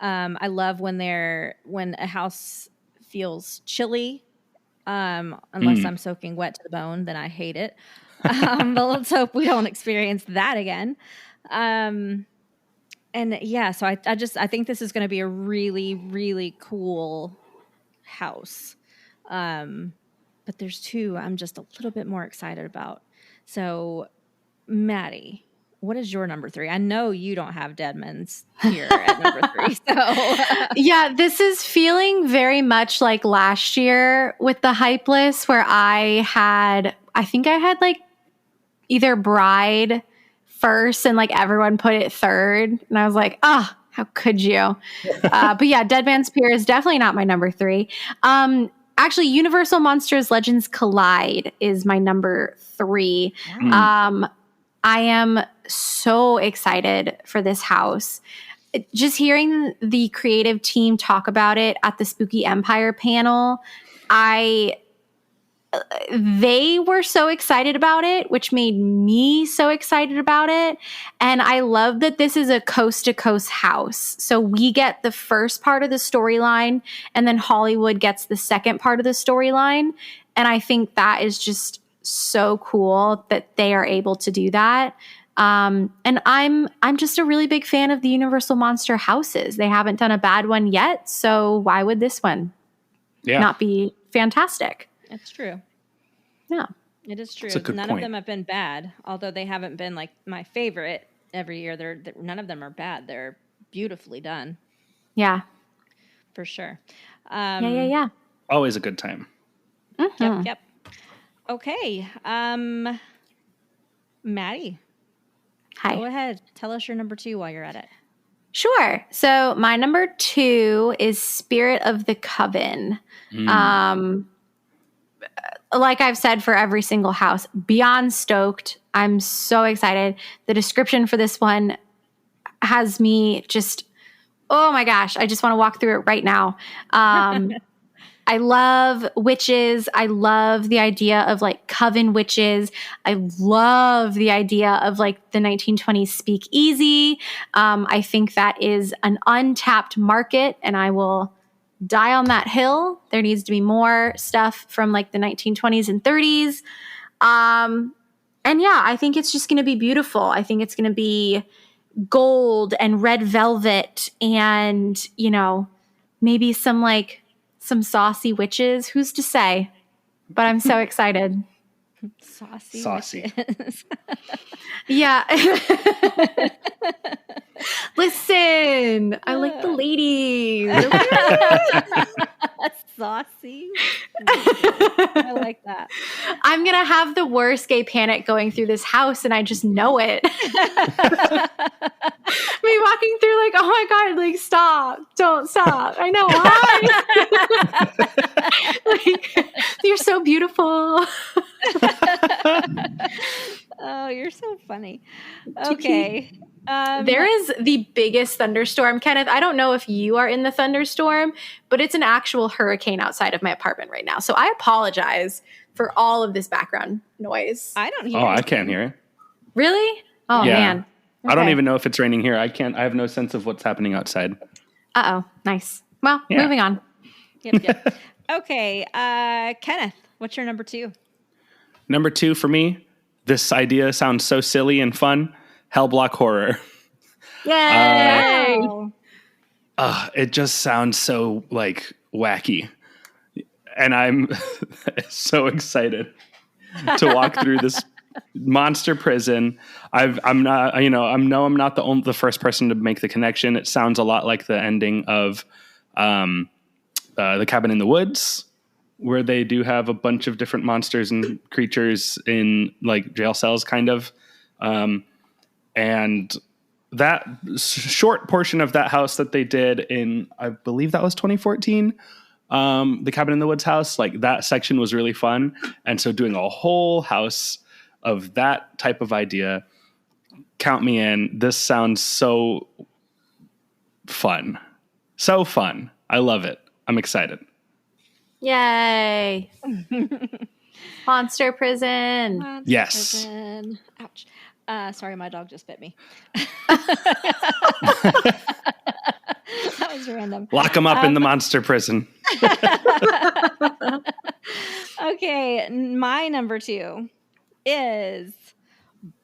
I love when a house feels chilly. Unless I'm soaking wet to the bone, then I hate it. But let's hope we don't experience that again. And yeah, so I think this is going to be a really, really cool house. But there's 2 I'm just a little bit more excited about. So, Maddie, what is your number 3? I know you don't have Deadman's here at number 3. So yeah, this is feeling very much like last year with the hype list where I think I had like either Bride first and like everyone put it third. And I was like, how could you? But yeah, Dead Man's Pier is definitely not my number 3. Actually, Universal Monsters Legends Collide is my number 3. I am so excited for this house. Just hearing the creative team talk about it at the Spooky Empire panel, they were so excited about it, which made me so excited about it. And I love that this is a coast-to-coast house. So we get the first part of the storyline, and then Hollywood gets the second part of the storyline. And I think that is just so cool that they are able to do that. And I'm just a really big fan of the Universal Monster houses. They haven't done a bad one yet, so why would this one not be fantastic? It's true. Yeah. It is true. None of them have been bad, although they haven't been like my favorite every year. None of them are bad. They're beautifully done. Yeah. For sure. Yeah. Always a good time. Mm-hmm. Yep. Okay. Maddie. Hi. Go ahead. Tell us your number 2 while you're at it. Sure. So my number 2 is Spirit of the Coven. Like I've said for every single house, beyond stoked. I'm so excited. The description for this one has me just, oh my gosh, I just want to walk through it right now. I love witches. I love the idea of like coven witches. I love the idea of like the 1920s speakeasy. I think that is an untapped market, and I will die on that hill. There needs to be more stuff from like the 1920s and 30s. And yeah, I think it's just going to be beautiful. I think it's going to be gold and red velvet and, you know, maybe some saucy witches. Who's to say? But I'm so excited. Saucy. witches. Yeah. Listen, I like the ladies. Saucy. I like that. I'm going to have the worst gay panic going through this house, and I just know it. Me walking through like, oh my God, like, stop. Don't stop. I know. Why? Like, you're so beautiful. Oh, you're so funny. Okay. There is the biggest thunderstorm, Kenneth. I don't know if you are in the thunderstorm, but it's an actual hurricane outside of my apartment right now. So I apologize for all of this background noise. I don't hear Oh, anything. I can't hear it. Really? Oh, Yeah. man. I don't Okay. even know if it's raining here. I have no sense of what's happening outside. Uh-oh. Nice. Well, Yeah. moving on. Yep. Okay. Kenneth, what's your number 2? Number 2 for me, this idea sounds so silly and fun. Hellblock horror. Yay! It just sounds so like wacky. And I'm so excited to walk through this monster prison. I'm not the first person to make the connection. It sounds a lot like the ending of The Cabin in the Woods, where they do have a bunch of different monsters and creatures in like jail cells, kind of. And that short portion of that house that they did in, I believe that was 2014, the Cabin in the Woods house, like that section was really fun. And so doing a whole house of that type of idea, count me in. This sounds so fun. So fun. I love it. I'm excited. Yay. Monster prison. Yes. Prison. Ouch. Sorry, my dog just bit me. That was random. Lock them up in the monster prison. Okay, my number 2 is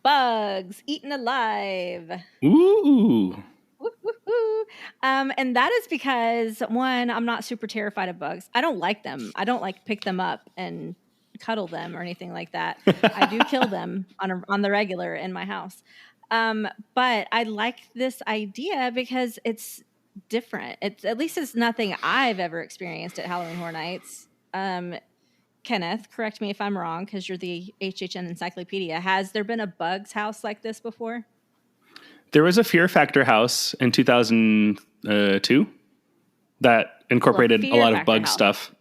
bugs eaten alive. Ooh. Woo-hoo-hoo. And that is because, one, I'm not super terrified of bugs. I don't like them. I don't like pick them up and cuddle them or anything like that. I do kill them on the regular in my house. But I like this idea because it's different. At least it's nothing I've ever experienced at Halloween Horror Nights. Kenneth, correct me if I'm wrong, because you're the HHN encyclopedia. Has there been a bugs house like this before? There was a Fear Factor house in 2002 that incorporated a lot of bug stuff.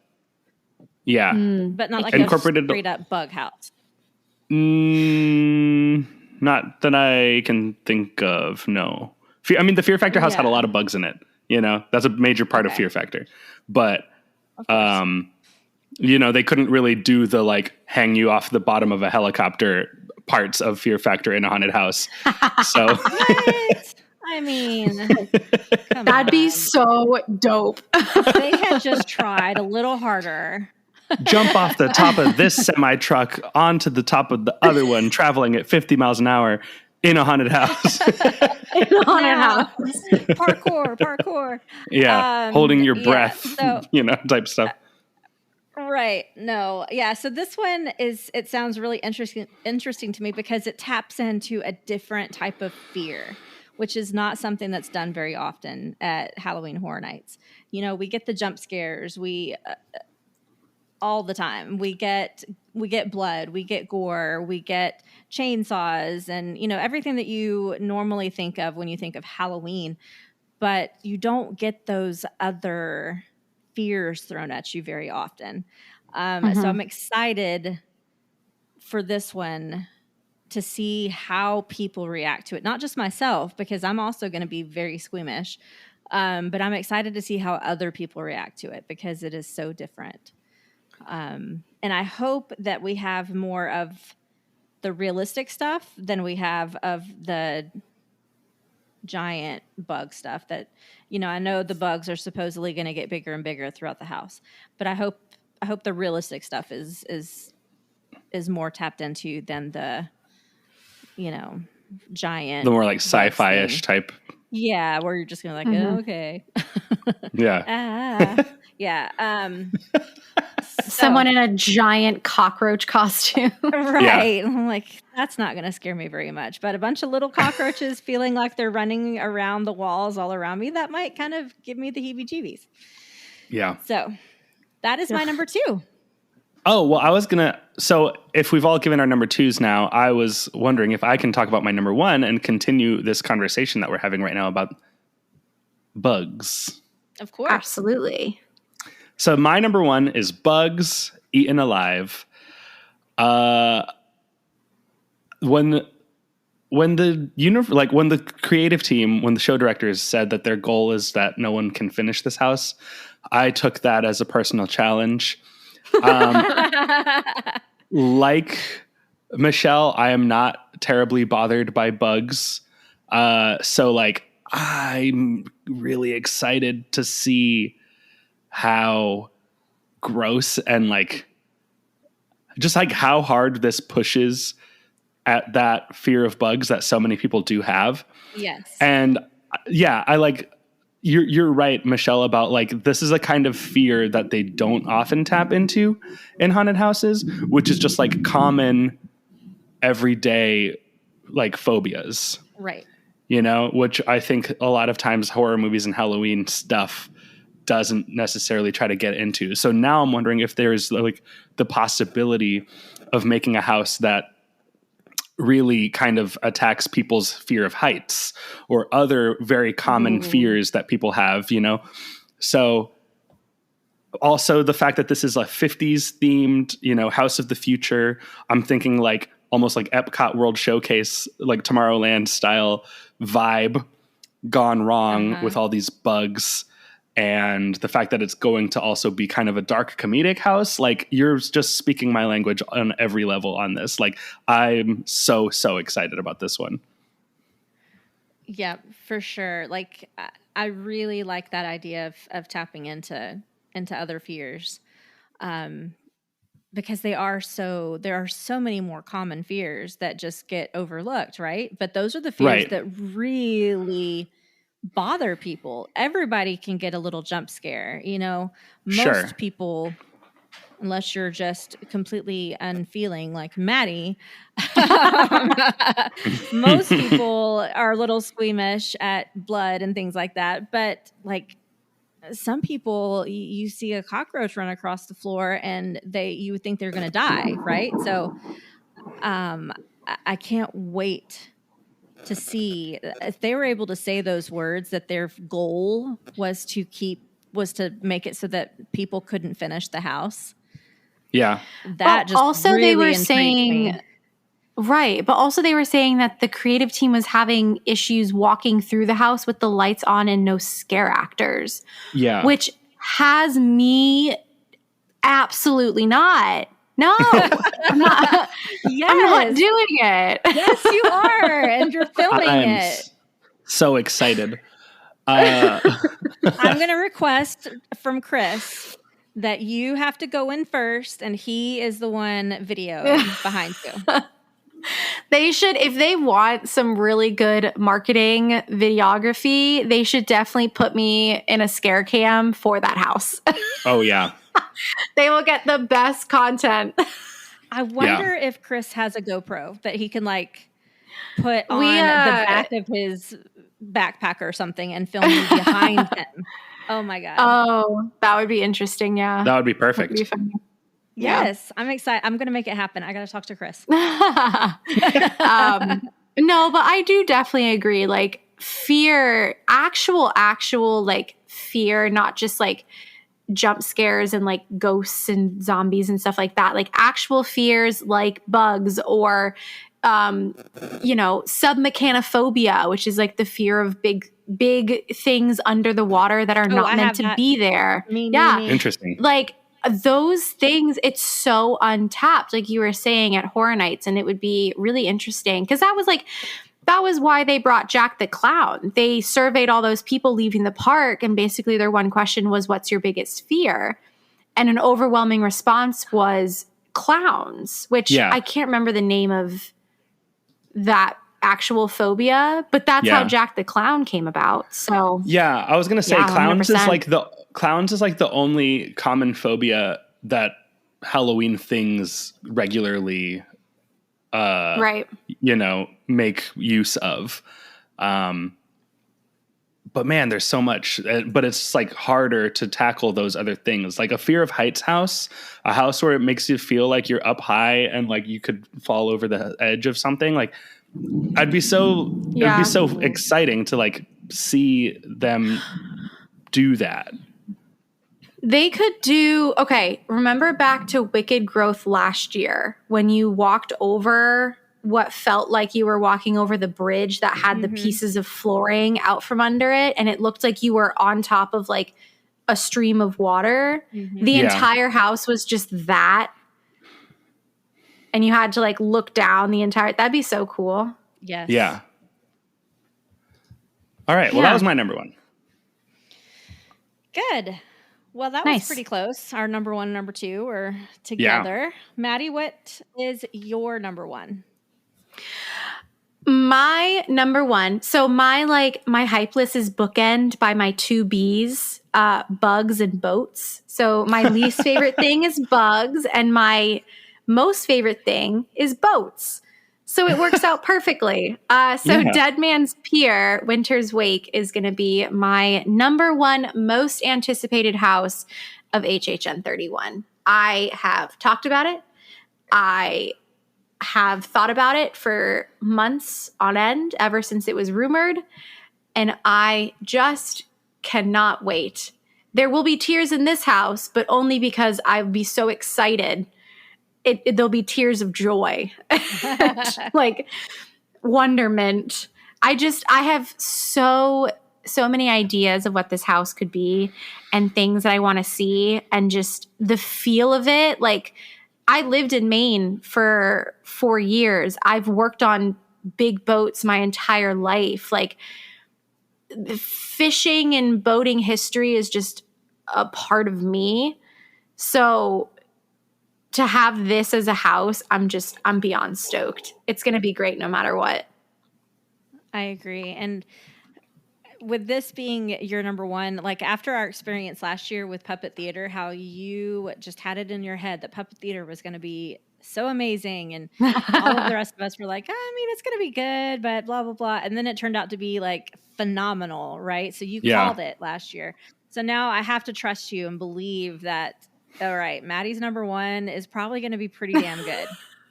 Yeah. But not like Incorporated- a straight up bug house. Not that I can think of, no. The Fear Factor house had a lot of bugs in it. You know, that's a major part of Fear Factor. But, they couldn't really do the, like, hang you off the bottom of a helicopter parts of Fear Factor in a haunted house. So What? I mean, come That'd be on. so dope. They had just tried a little harder. jump off the top of this semi truck onto the top of the other one, traveling at 50 miles an hour in a haunted house. In a haunted house. Parkour. Yeah, holding your breath, so- type stuff. Right. No. Yeah. So this one it sounds really interesting to me because it taps into a different type of fear, which is not something that's done very often at Halloween Horror Nights. We get the jump scares. All the time. We get blood, we get gore, we get chainsaws and, everything that you normally think of when you think of Halloween, but you don't get those other fears thrown at you very often. So I'm excited for this one to see how people react to it. Not just myself, because I'm also going to be very squeamish, but I'm excited to see how other people react to it because it is so different. And I hope that we have more of the realistic stuff than we have of the giant bug stuff that, I know the bugs are supposedly going to get bigger and bigger throughout the house, but I hope the realistic stuff is more tapped into than the, giant. The more like bugs sci-fi-ish thing. type. Yeah, where you're just gonna like, oh, okay. Yeah. Yeah. Someone in a giant cockroach costume. Right. I'm like, that's not going to scare me very much. But a bunch of little cockroaches feeling like they're running around the walls all around me, that might kind of give me the heebie-jeebies. Yeah. So that is my number 2. Oh, well, so if we've all given our number 2s now, I was wondering if I can talk about my number 1 and continue this conversation that we're having right now about bugs. Of course. Absolutely. So my number 1 is bugs eaten alive. When the creative team, when the show directors said that their goal is that no one can finish this house, I took that as a personal challenge. Like Michelle, I am not terribly bothered by bugs. So like, I'm really excited to see how gross and like just like how hard this pushes at that fear of bugs that so many people do have. Yes. And yeah, I like you're right, Michelle, about like this is a kind of fear that they don't often tap into in haunted houses, which is just like common everyday like phobias. Right. You know, which I think a lot of times horror movies and Halloween stuff doesn't necessarily try to get into. So now I'm wondering if there's like the possibility of making a house that really kind of attacks people's fear of heights or other very common fears that people have, you know? So also the fact that this is a 50s themed, you know, House of the Future, I'm thinking like almost like Epcot World Showcase, like Tomorrowland style vibe gone wrong with all these bugs. And the fact that it's going to also be kind of a dark comedic house, like you're just speaking my language on every level on this. Like I'm so excited about this one. Yeah, for sure. Like I really like that idea of tapping into other fears. Because there are so many more common fears that just get overlooked, right? But those are the fears that really bother people. Everybody can get a little jump scare, you know. Most people, unless you're just completely unfeeling like Maddie, most people are a little squeamish at blood and things like that. But like some people, you see a cockroach run across the floor and you would think they're going to die, right? So I can't wait to see if they were able to say those words, that their goal was to make it so that people couldn't finish the house. Yeah. That just also really they were intrigued saying me. Right. But also they were saying that the creative team was having issues walking through the house with the lights on and no scare actors. Yeah. Which has me absolutely not. No, I'm not, Yes. I'm not doing it. Yes, you are. And you're filming it. So excited. I'm going to request from Chris that you have to go in first and he is the one videoing behind you. They should, if they want some really good marketing videography, they should definitely put me in a scare cam for that house. Oh, yeah. They will get the best content. I wonder if Chris has a GoPro that he can like put on the back of his backpack or something and film you behind him. Oh my God. Oh, that would be interesting. Yeah. That would be perfect. That would be fun. Yes, I'm excited. I'm going to make it happen. I got to talk to Chris. No, but I do definitely agree. Like fear, actual like fear, not just like jump scares and like ghosts and zombies and stuff like that. Like actual fears like bugs or, submechanophobia, which is like the fear of big things under the water that are not meant to be there. Me. Interesting. Like those things, it's so untapped, like you were saying at Horror Nights, and it would be really interesting because that was why they brought Jack the Clown. They surveyed all those people leaving the park, and basically their one question was, what's your biggest fear? And an overwhelming response was clowns, which I can't remember the name of that actual phobia, but that's how Jack the Clown came about. So yeah, I was gonna say yeah, clowns 100%. is like the only common phobia that Halloween things regularly Right. make use of. But man, there's so much, but it's like harder to tackle those other things. Like a fear of heights house, a house where it makes you feel like you're up high and like you could fall over the edge of something. Like it would be so exciting to like see them do that. They could do, okay, remember back to Wicked Growth last year when you walked over what felt like you were walking over the bridge that had the pieces of flooring out from under it, and it looked like you were on top of like a stream of water. The entire house was just that. And you had to like look down the entire, that'd be so cool. Yes. Yeah. All right. Well, that was my number one. Good. Well, that was pretty close. Our number one and number two were together. Yeah. Maddie, what is your number one? My number one. So my hype list is bookend by my two B's, bugs and boats. So my least favorite thing is bugs and my most favorite thing is boats. So it works out perfectly. Dead Man's Pier, Winter's Wake is going to be my number one most anticipated house of HHN 31. I have talked about it. I have thought about it for months on end, ever since it was rumored. And I just cannot wait. There will be tears in this house, but only because I'll be so excited. There'll be tears of joy, like wonderment. I have so many ideas of what this house could be and things that I want to see and just the feel of it. Like I lived in Maine for 4 years. I've worked on big boats my entire life. Like fishing and boating history is just a part of me. So to have this as a house, I'm beyond stoked. It's going to be great no matter what. I agree. And with this being your number one, like after our experience last year with Puppet Theater, how you just had it in your head that Puppet Theater was going to be so amazing. And all of the rest of us were like, I mean, it's going to be good, but blah, blah, blah. And then it turned out to be like phenomenal, right? So you called it last year. So now I have to trust you and believe that, all right, Maddie's number one is probably going to be pretty damn good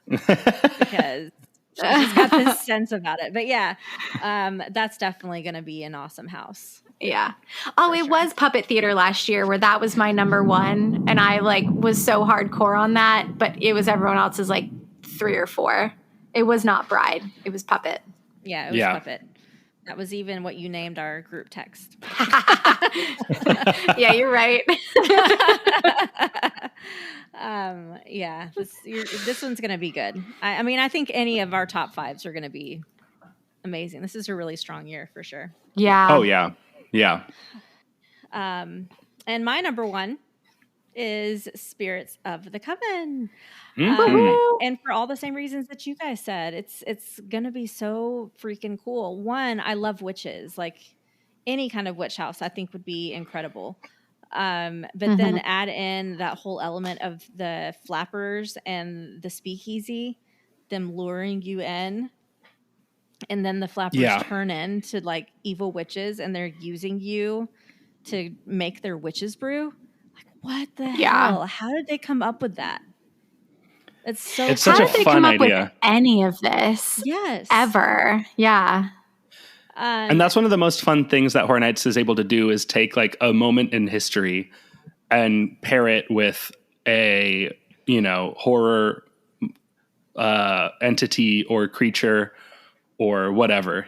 because she's got this sense about it. But yeah, that's definitely going to be an awesome house. Yeah. Oh, it was Puppet Theater last year where that was my number one. And I like was so hardcore on that, but it was everyone else's like 3 or 4. It was not Bride. It was Puppet. Yeah, it was Puppet. That was even what you named our group text. Yeah, you're right. This one's going to be good. I mean, I think any of our top 5s are going to be amazing. This is a really strong year for sure. Yeah. Oh, yeah. Yeah. And my number one is Spirits of the Coven. And for all the same reasons that you guys said, it's going to be so freaking cool. One, I love witches. Like any kind of witch house I think would be incredible. But then add in that whole element of the flappers and the speakeasy, them luring you in. And then the flappers turn into like evil witches and they're using you to make their witches brew. Like, what the hell? How did they come up with that? It's such How a did they fun come up idea with any of this? Yes. Ever. Yeah. And that's one of the most fun things that Horror Nights is able to do is take like a moment in history and pair it with a, horror entity or creature or whatever,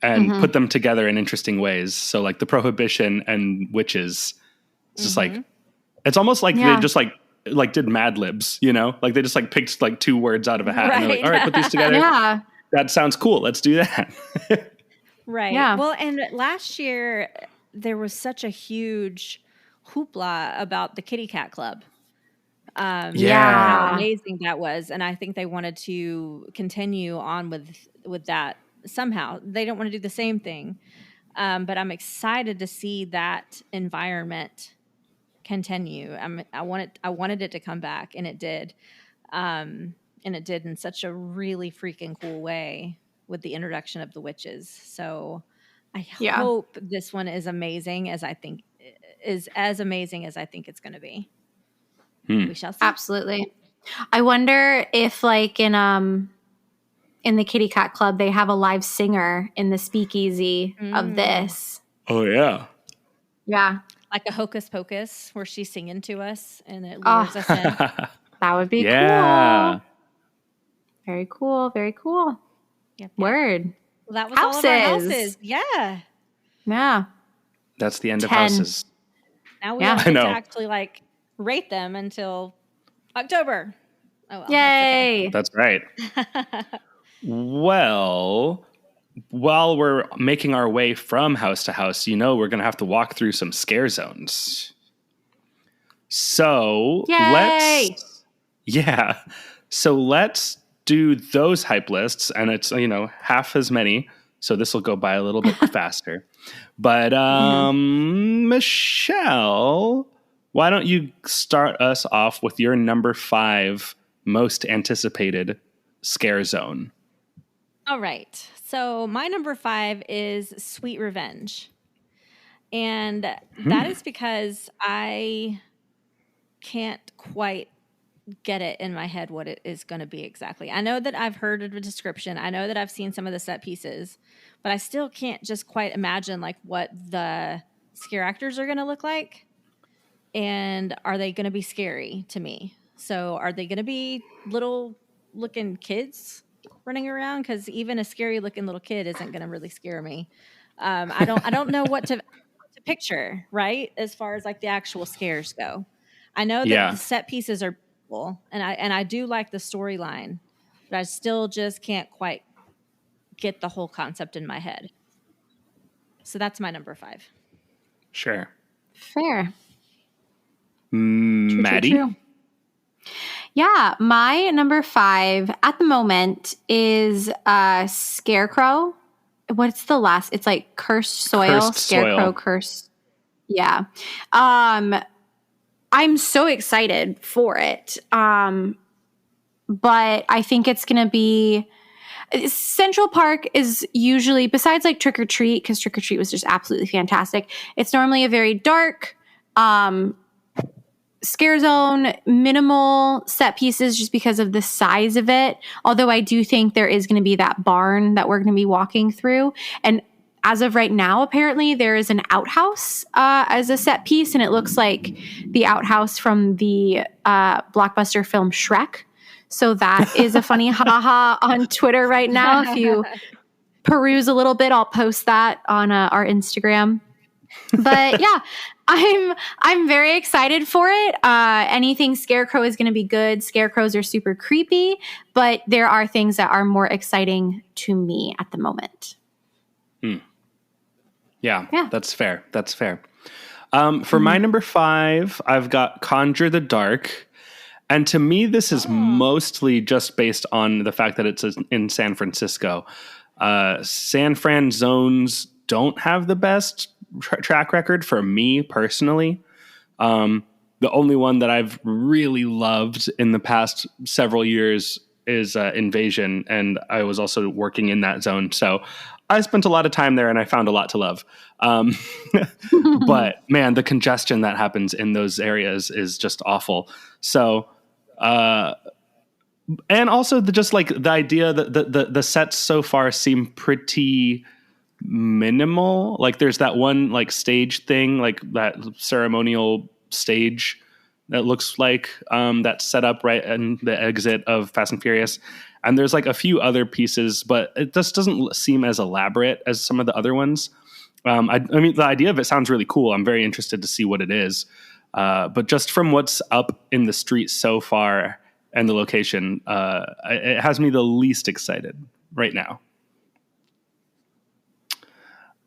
and put them together in interesting ways. So like the Prohibition and witches, it's just like, it's almost like they just like did Mad Libs, like they just like picked like 2 words out of a hat and they're like, all right, put these together. Yeah. That sounds cool. Let's do that. Right. Yeah. Well, and last year there was such a huge hoopla about the Kitty Cat Club. How Yeah. amazing that was, and I think they wanted to continue on with that somehow. They don't want to do the same thing, but I'm excited to see that environment continue. I wanted it to come back, and it did, and it did in such a really freaking cool way with the introduction of the witches. So I Yeah. hope this one is amazing as I think it's going to be. We shall see. Absolutely. I wonder if like in the Kitty Cat Club they have a live singer in the speakeasy of this. Oh, yeah. Yeah. Like a Hocus Pocus where she's singing to us and it Oh. lures us in. That would be Yeah. cool. Very cool. Very cool. Yep. Word. Well, that was all of our Houses. houses. Yeah. Yeah. That's the end of 10. houses. Now we Yeah. don't I get know. to actually like rate them until October. Oh well. Yay. That's right. That's okay. Well, while we're making our way from house to house, we're going to have to walk through some scare zones. So Yay. let's do those hype lists, and it's half as many, so this will go by a little bit faster. But Michelle, why don't you start us off with your number 5 most anticipated scare zone? All right. So my number 5 is Sweet Revenge. And that is because I can't quite get it in my head what it is going to be exactly. I know that I've heard of a description. I know that I've seen some of the set pieces, but I still can't just quite imagine like what the scare actors are going to look like. And are they going to be scary to me? So are they going to be little looking kids running around? Because even a scary looking little kid isn't going to really scare me. I don't know what to picture, right? As far as like the actual scares go. I know that the set pieces are cool, and I do like the storyline, but I still just can't quite get the whole concept in my head. So that's my number 5. Sure. Fair. Maddie? True. Yeah, my number 5 at the moment is Scarecrow. What's the last? It's like Cursed Soil. Cursed Scarecrow, Soil. Cursed. Yeah. I'm so excited for it. But I think it's going to be Central Park is usually, besides like Trick or Treat, because Trick or Treat was just absolutely fantastic. It's normally a very dark, scare zone, minimal set pieces just because of the size of it. Although I do think there is going to be that barn that we're going to be walking through. And as of right now, apparently there is an outhouse as a set piece, and it looks like the outhouse from the blockbuster film Shrek. So that is a funny haha on Twitter right now. If you peruse a little bit, I'll post that on our Instagram. But yeah, I'm very excited for it. Anything Scarecrow is going to be good. Scarecrows are super creepy, but there are things that are more exciting to me at the moment. Yeah, that's fair. That's fair. For my number 5, I've got Conjure the Dark. And to me, this is mostly just based on the fact that it's in San Francisco. San Fran zones don't have the best track record for me personally. The only one that I've really loved in the past several years is Invasion, and I was also working in that zone. So I spent a lot of time there and I found a lot to love. But man, the congestion that happens in those areas is just awful. So, and also just like the idea that the sets so far seem pretty minimal. Like there's that one like stage thing, like that ceremonial stage that looks like that's set up right in the exit of Fast and Furious. And there's like a few other pieces, but it just doesn't seem as elaborate as some of the other ones. I mean, the idea of it sounds really cool. I'm very interested to see what it is. But just from what's up in the street so far and the location, it has me the least excited right now.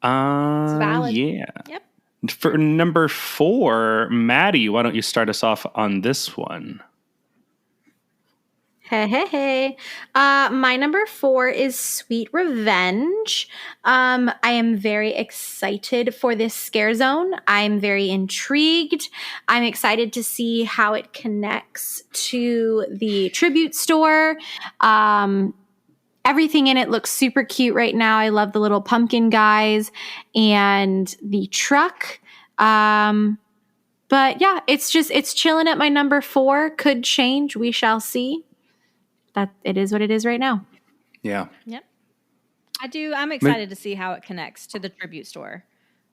valid. Yeah. Yep. For number 4, Maddie, why don't you start us off on this one? Hey, hey, hey. My number 4 is Sweet Revenge. I am very excited for this scare zone. I'm very intrigued. I'm excited to see how it connects to the tribute store. Everything in it looks super cute right now. I love the little pumpkin guys and the truck. But yeah, it's chilling at my number 4. Could change. We shall see. That it is what it is right now. Yeah. Yep. I'm excited to see how it connects to the tribute store.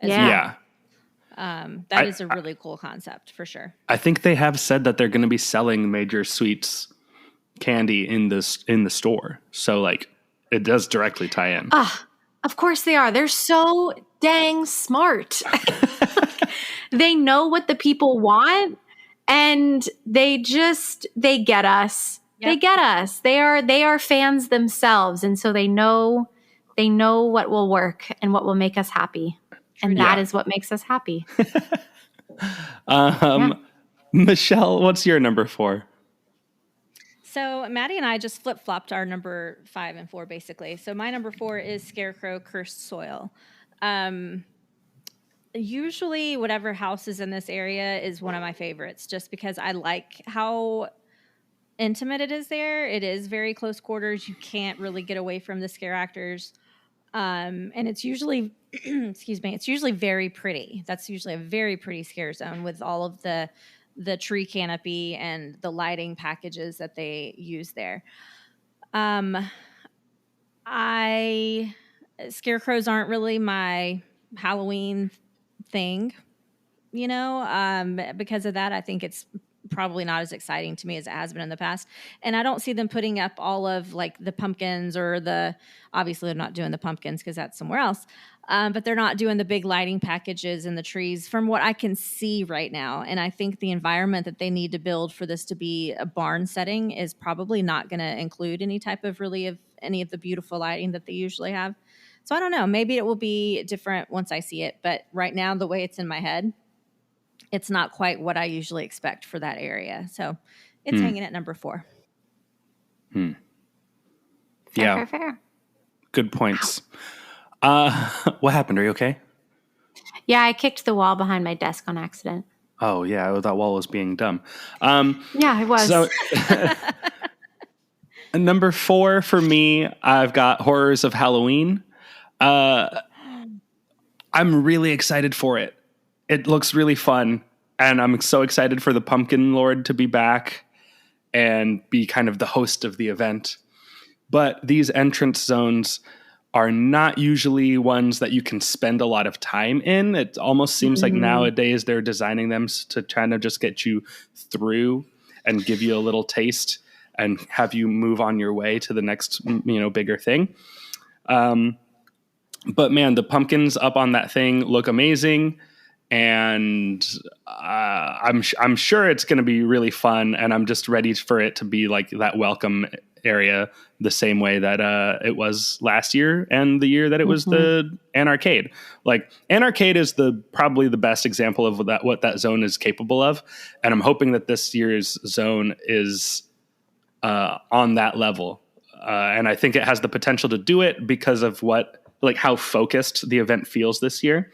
Yeah. That is a really cool concept for sure. I think they have said that they're going to be selling Major Sweets candy in the store. So like it does directly tie in. Of course they are. They're so dang smart. They know what the people want and they get us. Yep. They get us. They are fans themselves and so they know what will work and what will make us happy. And that is what makes us happy. Michelle, what's your number 4? So Maddie and I just flip-flopped our number 5 and 4 basically. So my number 4 is Scarecrow Cursed Soil. Usually whatever house is in this area is one of my favorites just because I like how intimate it is there. It is very close quarters. You can't really get away from the scare actors. And it's usually, it's usually very pretty. That's usually a very pretty scare zone with all of the tree canopy and the lighting packages that they use there. Scarecrows aren't really my Halloween thing, because of that, I think it's probably not as exciting to me as it has been in the past. And I don't see them putting up all of like the pumpkins obviously they're not doing the pumpkins because that's somewhere else. But they're not doing the big lighting packages and the trees from what I can see right now. And I think the environment that they need to build for this to be a barn setting is probably not going to include any type of any of the beautiful lighting that they usually have. So I don't know, maybe it will be different once I see it. But right now, the way it's in my head, it's not quite what I usually expect for that area. So it's hanging at number 4. Fair. Good points. What happened? Are you okay? Yeah, I kicked the wall behind my desk on accident. Oh, yeah. That wall was being dumb. Yeah, it was. So, number 4 for me, I've got Horrors of Halloween. I'm really excited for it. It looks really fun. And I'm so excited for the Pumpkin Lord to be back and be kind of the host of the event. But these entrance zones are not usually ones that you can spend a lot of time in. It almost seems like nowadays they're designing them to kind of just get you through and give you a little taste and have you move on your way to the next, bigger thing. But man, the pumpkins up on that thing look amazing. And I'm sure it's going to be really fun. And I'm just ready for it to be like that welcome area the same way that it was last year and the year that it was the Anarcade. Like Anarcade is probably the best example of what that zone is capable of. And I'm hoping that this year's zone is on that level. And I think it has the potential to do it because of how focused the event feels this year.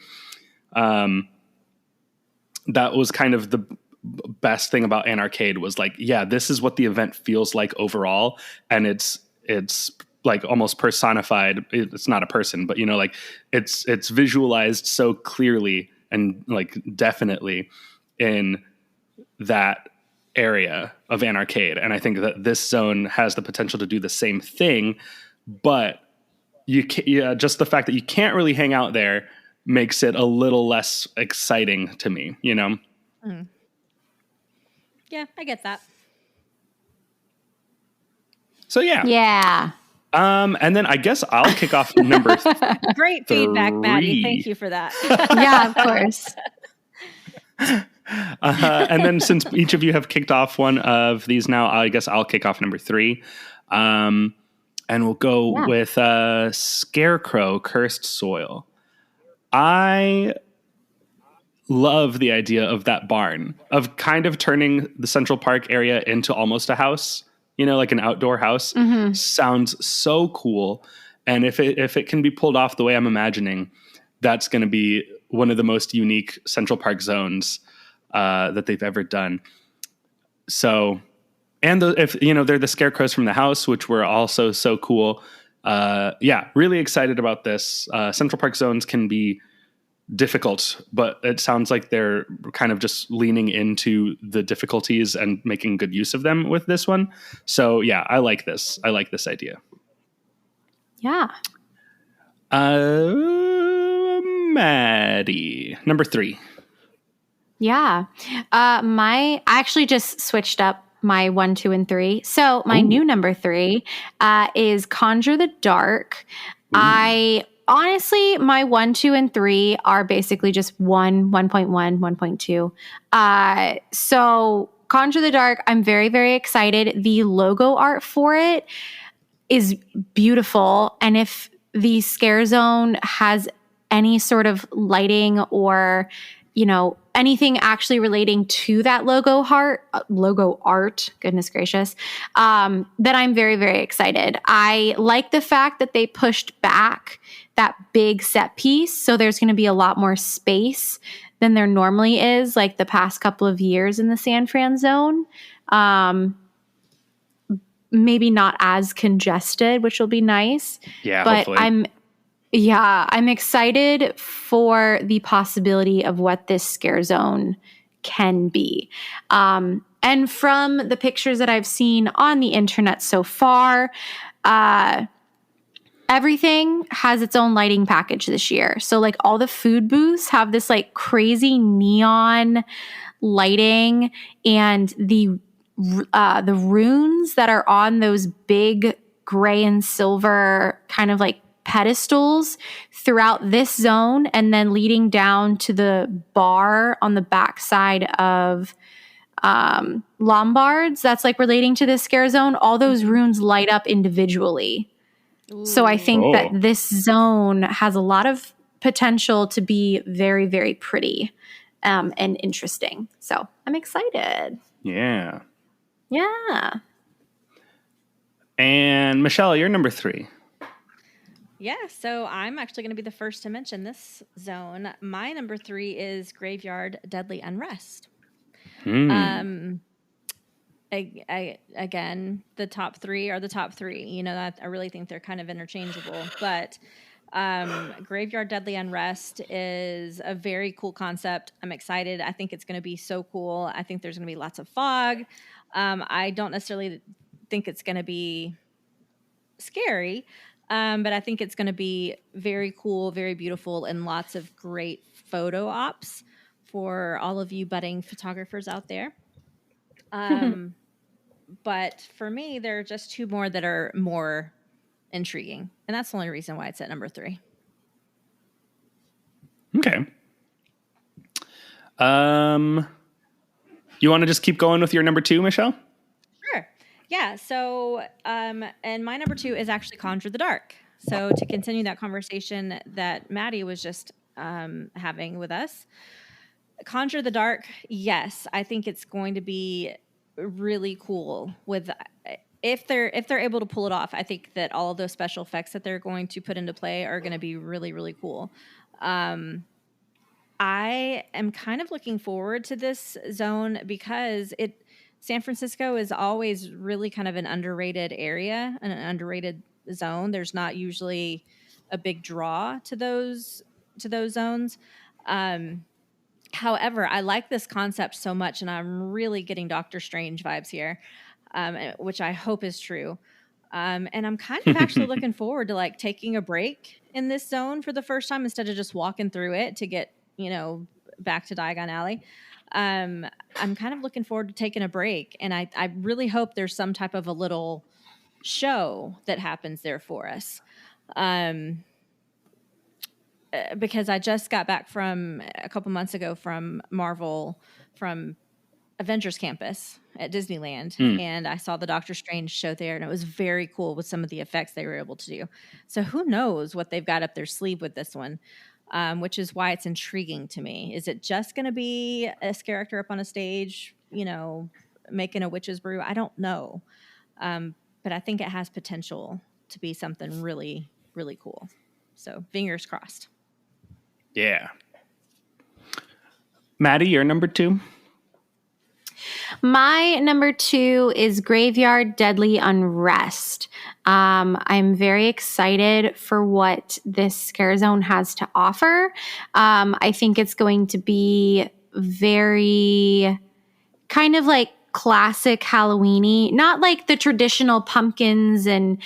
That was kind of the best thing about Anarcade was like, yeah, this is what the event feels like overall. And it's like almost personified. It's not a person, but it's visualized so clearly and like definitely in that area of Anarcade. And I think that this zone has the potential to do the same thing, but just the fact that you can't really hang out there makes it a little less exciting to me, Yeah, I get that. So yeah. Yeah. And then I guess I'll kick off number Great feedback, Maddie. Thank you for that. Yeah, of course. And then since each of you have kicked off one of these now, I guess I'll kick off number 3. And we'll go with Scarecrow Cursed Soil. I love the idea of that barn, of kind of turning the Central Park area into almost a house, like an outdoor house, sounds so cool. And if it can be pulled off the way I'm imagining, that's going to be one of the most unique Central Park zones that they've ever done. So, and if they're the scarecrows from the house, which were also so cool. Really excited about this. Central Park zones can be difficult, but it sounds like they're kind of just leaning into the difficulties and making good use of them with this one. So yeah, I like this. I like this idea. Yeah. Maddie, number 3. Yeah. I actually just switched up my 1, 2, and 3. So my new number 3 is Conjure the Dark. I honestly, my 1, 2, and 3 are basically just 1.1, 1.2. So Conjure the Dark, I'm very, very excited. The logo art for it is beautiful. And if the Scare Zone has any sort of lighting or, anything actually relating to that logo art, goodness gracious, then I'm very, very excited. I like the fact that they pushed back that big set piece. So there's going to be a lot more space than there normally is, like the past couple of years in the San Fran zone. Maybe not as congested, which will be nice. Yeah, but hopefully. I'm excited for the possibility of what this Scare Zone can be. And from the pictures that I've seen on the internet so far, everything has its own lighting package this year. So like all the food booths have this like crazy neon lighting, and the runes that are on those big gray and silver kind of like pedestals throughout this zone, and then leading down to the bar on the backside of Lombards that's like relating to this Scare Zone. All those runes light up individually. Ooh. So I think that this zone has a lot of potential to be very, very pretty and interesting. So I'm excited. Yeah. Yeah. And Michelle, you're number 3. Yeah, so I'm actually going to be the first to mention this zone. My number 3 is Graveyard Deadly Unrest. Again, the top 3 are the top 3. That I really think they're kind of interchangeable. But Graveyard Deadly Unrest is a very cool concept. I'm excited. I think it's going to be so cool. I think there's going to be lots of fog. I don't necessarily think it's going to be scary, but I think it's going to be very cool, very beautiful, and lots of great photo ops for all of you budding photographers out there. But for me, there are just 2 more that are more intriguing, and that's the only reason why it's at number 3. Okay. You want to just keep going with your number 2, Michelle? Sure. Yeah. So, and my number 2 is actually Conjure the Dark. So to continue that conversation that Maddie was just having with us, Conjure the Dark, yes, I think it's going to be really cool with if they're able to pull it off. I think that all of those special effects that they're going to put into play are going to be really, really cool. I am kind of looking forward to this zone because San Francisco is always really kind of an underrated area, an underrated zone. There's not usually a big draw to those zones. However, I like this concept so much, and I'm really getting Doctor Strange vibes here, which I hope is true. And I'm kind of actually looking forward to like taking a break in this zone for the first time instead of just walking through it to get, back to Diagon Alley. I'm kind of looking forward to taking a break, and I really hope there's some type of a little show that happens there for us. Because I just got back from a couple months ago from Avengers Campus at Disneyland, and I saw the Doctor Strange show there, and it was very cool with some of the effects they were able to do. So who knows what they've got up their sleeve with this one, which is why it's intriguing to me. Is it just going to be a character up on a stage, making a witch's brew? I don't know. But I think it has potential to be something really, really cool. So fingers crossed. Yeah. Maddie, you're number 2. My number 2 is Graveyard Deadly Unrest. I'm very excited for what this scare zone has to offer. I think it's going to be very kind of like classic Halloween-y, not like the traditional pumpkins and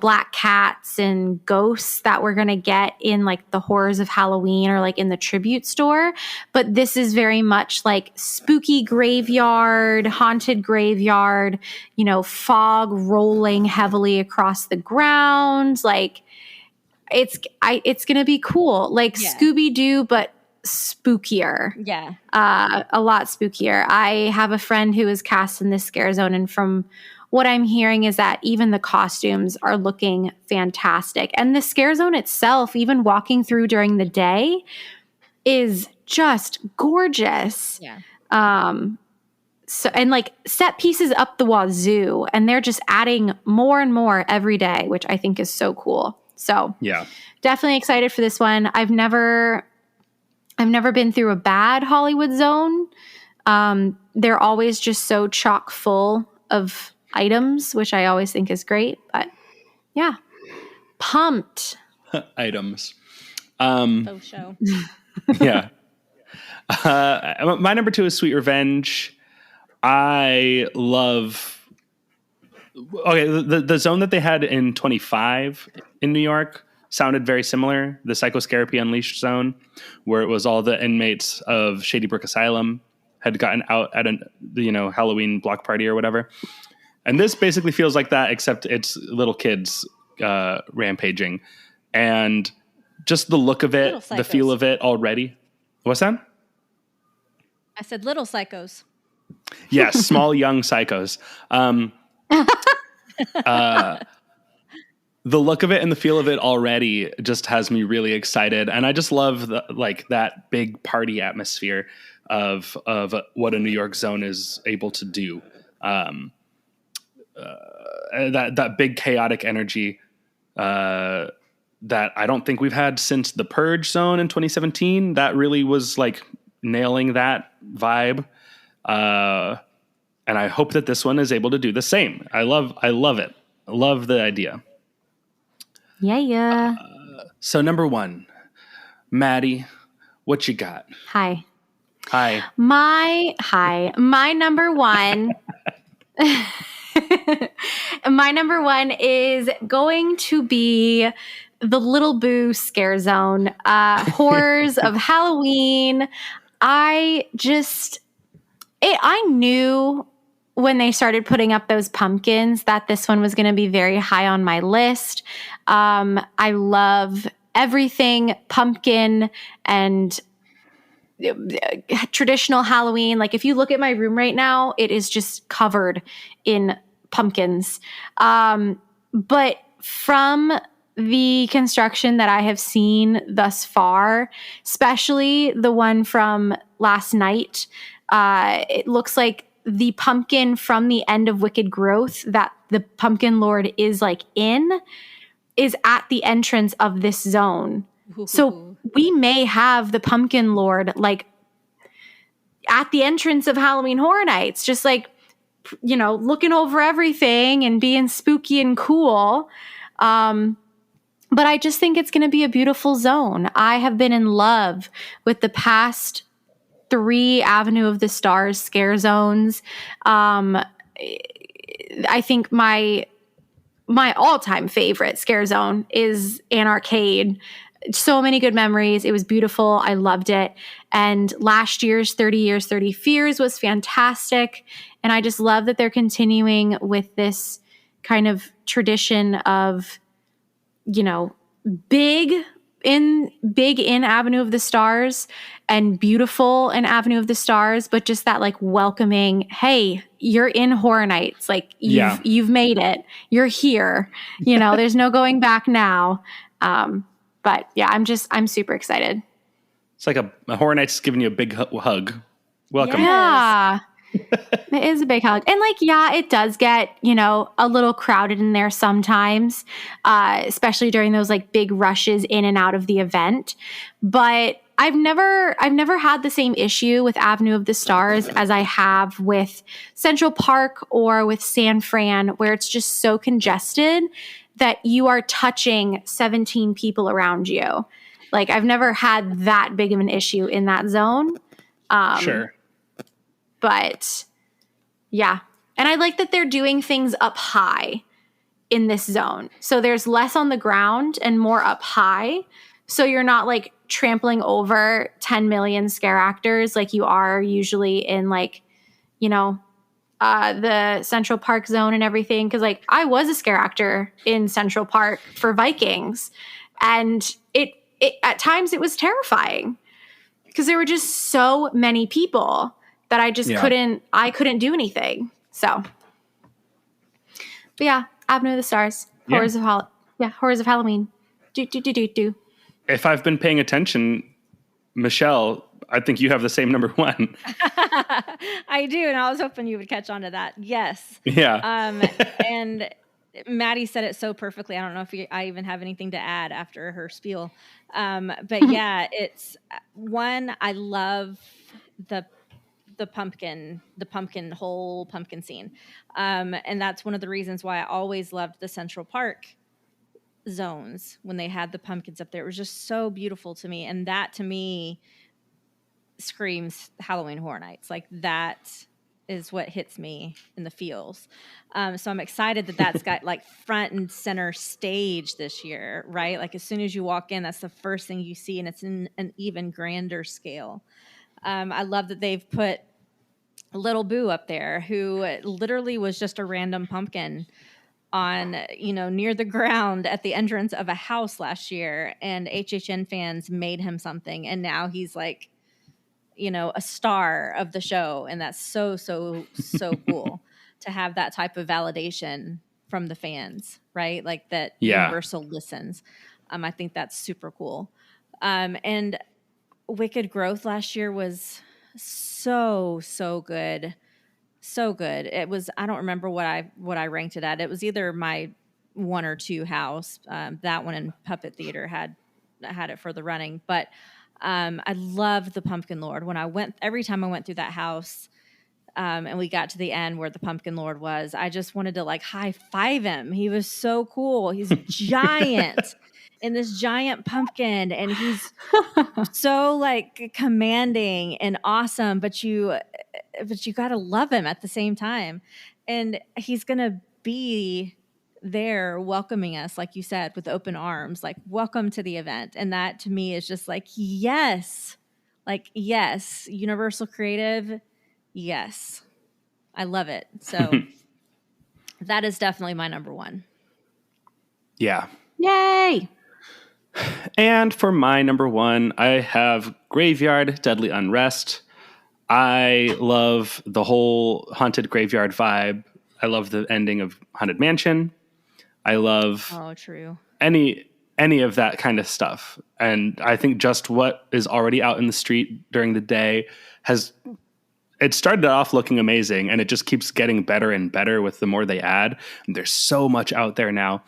black cats and ghosts that we're going to get in like the horrors of Halloween or like in the tribute store. But this is very much like spooky graveyard, haunted graveyard, fog rolling heavily across the ground. Like it's going to be cool. Like Scooby-Doo, but spookier. Yeah. A lot spookier. I have a friend who is cast in this scare zone, and from what I'm hearing is that even the costumes are looking fantastic. And the scare zone itself, even walking through during the day, is just gorgeous. Yeah. So, and like set pieces up the wazoo, and they're just adding more and more every day, which I think is so cool. So Yeah. Definitely excited for this one. I've never been through a bad Hollywood zone. They're always just so chock full of items, which I always think is great. But yeah, pumped. Items. Faux show. Yeah. My number 2 is Sweet Revenge. I love. Okay, the zone that they had in 25 in New York sounded very similar. The Psychoscarapy Unleashed zone, where it was all the inmates of Shady Brook Asylum had gotten out at a Halloween block party or whatever. And this basically feels like that, except it's little kids rampaging. And just the look of it, the feel of it already. What's that? I said little psychos. Yes, small, young psychos. The look of it and the feel of it already just has me really excited. And I just love that big party atmosphere of what a New York zone is able to do. That big chaotic energy that I don't think we've had since the Purge zone in 2017. That really was like nailing that vibe. And I hope that this one is able to do the same. I love it. I love the idea. Yeah. So number 1, Maddie, what you got? Hi. My number 1. My number 1 is going to be the Little Boo Scare Zone. Horrors of Halloween. I knew when they started putting up those pumpkins that this one was going to be very high on my list. I love everything pumpkin and traditional Halloween. Like if you look at my room right now, it is just covered in pumpkins. But from the construction that I have seen thus far, especially the one from last night, it looks like the pumpkin from the end of Wicked Growth that the Pumpkin Lord is like is at the entrance of this zone. So we may have the Pumpkin Lord like at the entrance of Halloween Horror Nights, just like, looking over everything and being spooky and cool. But I just think it's going to be a beautiful zone. I have been in love with the past 3 Avenue of the Stars scare zones. I think my all-time favorite scare zone is Anarcade. So many good memories. It was beautiful. I loved it. And last year's 30 Years, 30 Fears was fantastic. And I just love that they're continuing with this kind of tradition of, big in Avenue of the Stars and beautiful in Avenue of the Stars, but just that like welcoming, hey, you're in Horror Nights. Like you've made it. You're here. There's no going back now. But yeah, I'm super excited. It's like a Horror Nights giving you a big hug. Welcome. Yeah. It is a big hug. And like, yeah, it does get, a little crowded in there sometimes, especially during those like big rushes in and out of the event. But I've never had the same issue with Avenue of the Stars as I have with Central Park or with San Fran, where it's just so congested that you are touching 17 people around you. Like, I've never had that big of an issue in that zone. Sure. But yeah. And I like that they're doing things up high in this zone. So there's less on the ground and more up high. So you're not like trampling over 10 million scare actors like you are usually in like, the Central Park zone and everything. Cause like I was a scare actor in Central Park for Vikings, and it at times it was terrifying because there were just so many people that I just couldn't do anything. So, but yeah, Avenue of the Stars, Horrors of Halloween. Do. If I've been paying attention, Michelle, I think you have the same number one. I do, and I was hoping you would catch on to that. Yes. Yeah. And Maddie said it so perfectly. I don't know if I even have anything to add after her spiel. But yeah, it's one, I love the whole pumpkin scene. And that's one of the reasons why I always loved the Central Park zones when they had the pumpkins up there. It was just so beautiful to me. And that to me screams Halloween Horror Nights. Like that is what hits me in the feels. So I'm excited that that's got like front and center stage this year, right? Like as soon as you walk in, that's the first thing you see, and it's in an even grander scale. I love that they've put Little Boo up there, who literally was just a random pumpkin on, near the ground at the entrance of a house last year, and HHN fans made him something, and now he's like, a star of the show, and that's so cool to have that type of validation from the fans, right? Like that Universal listens. I think that's super cool. And Wicked Growth last year was so good. So good. It was, I don't remember what I ranked it at. It was either my 1 or 2 house. That one in Puppet Theater had it for the running, but I loved the Pumpkin Lord. Every time I went through that house, and we got to the end where the Pumpkin Lord was, I just wanted to like high five him. He was so cool. He's giant in this giant pumpkin, and he's so like commanding and awesome, but you got to love him at the same time. And he's going to be there welcoming us, like you said, with open arms, like welcome to the event. And that to me is just like, yes, Universal Creative. Yes. I love it. So that is definitely my number one. Yeah. Yay. And for my number one, I have Graveyard, Deadly Unrest. I love the whole haunted graveyard vibe. I love the ending of Haunted Mansion. I love true. any of that kind of stuff. And I think just what is already out in the street during the day it started off looking amazing, and it just keeps getting better and better with the more they add. And there's so much out there now.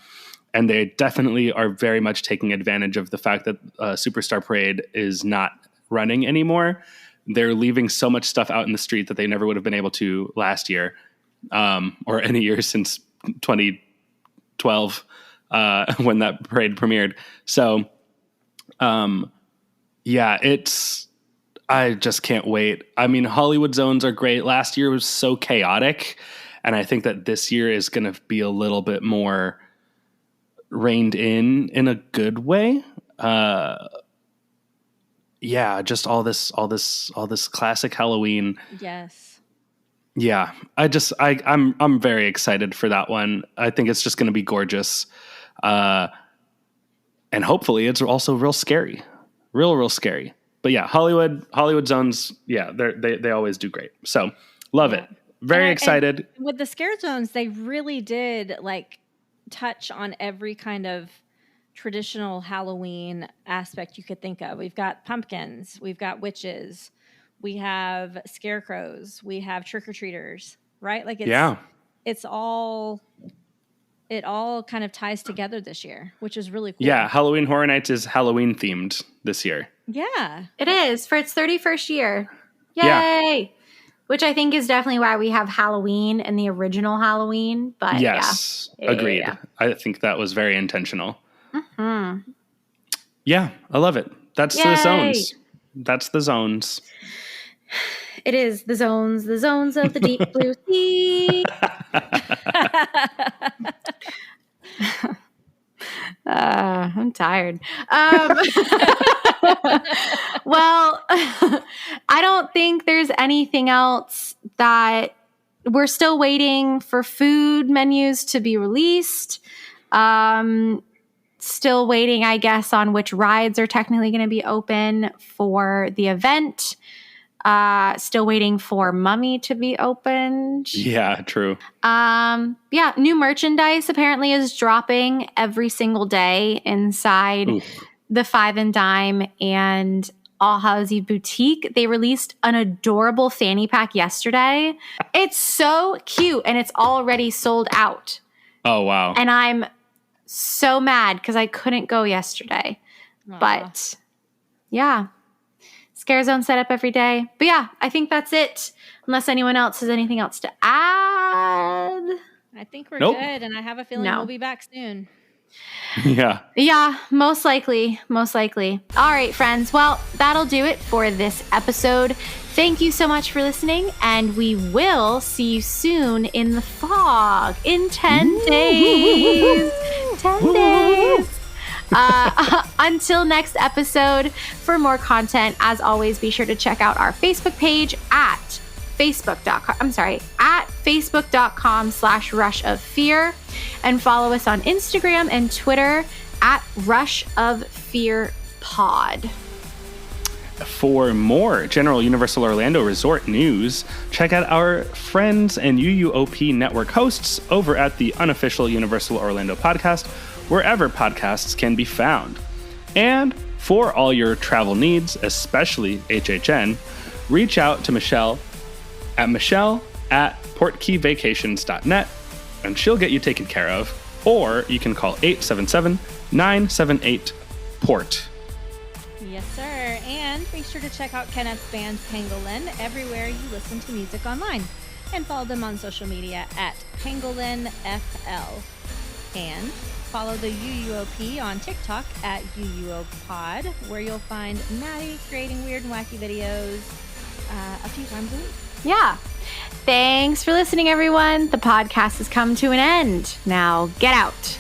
And they definitely are very much taking advantage of the fact that Superstar Parade is not running anymore. They're leaving so much stuff out in the street that they never would have been able to last year, or any year since 2012, when that parade premiered. So, I just can't wait. I mean, Hollywood zones are great. Last year was so chaotic, and I think that this year is going to be a little bit more reined in a good way. Just all this classic Halloween. Yes. Yeah, I'm very excited for that one. I think it's just going to be gorgeous, and hopefully it's also real scary, real scary. But yeah, Hollywood zones, yeah, they always do great. So love it. Very excited. And with the scare zones, they really did like touch on every kind of traditional Halloween aspect you could think of. We've got pumpkins, we've got witches, we have scarecrows, we have trick-or-treaters, right? Like it all kind of ties together this year, which is really cool. Yeah, Halloween Horror Nights is Halloween themed this year. Yeah. It is for its 31st year. Yay! Yeah. Which I think is definitely why we have Halloween and the original Halloween. But yes, yeah. Agreed. Yeah. I think that was very intentional. Mm-hmm. Yeah, I love it. That's the zones. That's the zones. It is the zones of the deep blue sea. I'm tired. Well, I don't think there's anything else that we're still waiting for food menus to be released. Still waiting, I guess, on which rides are technically going to be open for the event. Still waiting for Mummy to be opened. Yeah, true. New merchandise apparently is dropping every single day inside the Five and Dime and All Hallows Eve Boutique. They released an adorable fanny pack yesterday. It's so cute and it's already sold out. Oh, wow. And I'm so mad because I couldn't go yesterday. Aww. But yeah. Scare Zone set up every day. But yeah, I think that's it. Unless anyone else has anything else to add. I think we're good, and I have a feeling we'll be back soon. Yeah. Yeah, most likely. Most likely. All right, friends. Well, that'll do it for this episode. Thank you so much for listening, and we will see you soon in the fog in 10 days. 10 days. Until next episode, for more content, as always, be sure to check out our Facebook page at facebook.com/rushoffear, and follow us on Instagram and Twitter at rushoffearpod. For more general Universal Orlando Resort news, check out our friends and UUOP network hosts over at the unofficial Universal Orlando podcast, wherever podcasts can be found. And for all your travel needs, especially HHN, reach out to Michelle at portkeyvacations.net, and she'll get you taken care of. Or you can call 877-978-PORT. Yes, sir. And be sure to check out Kenneth's band Pangolin everywhere you listen to music online. And follow them on social media at PangolinFL. And follow the UUOP on TikTok at UUOPod, where you'll find Maddie creating weird and wacky videos a few times a week. Yeah. Thanks for listening, everyone. The podcast has come to an end. Now get out.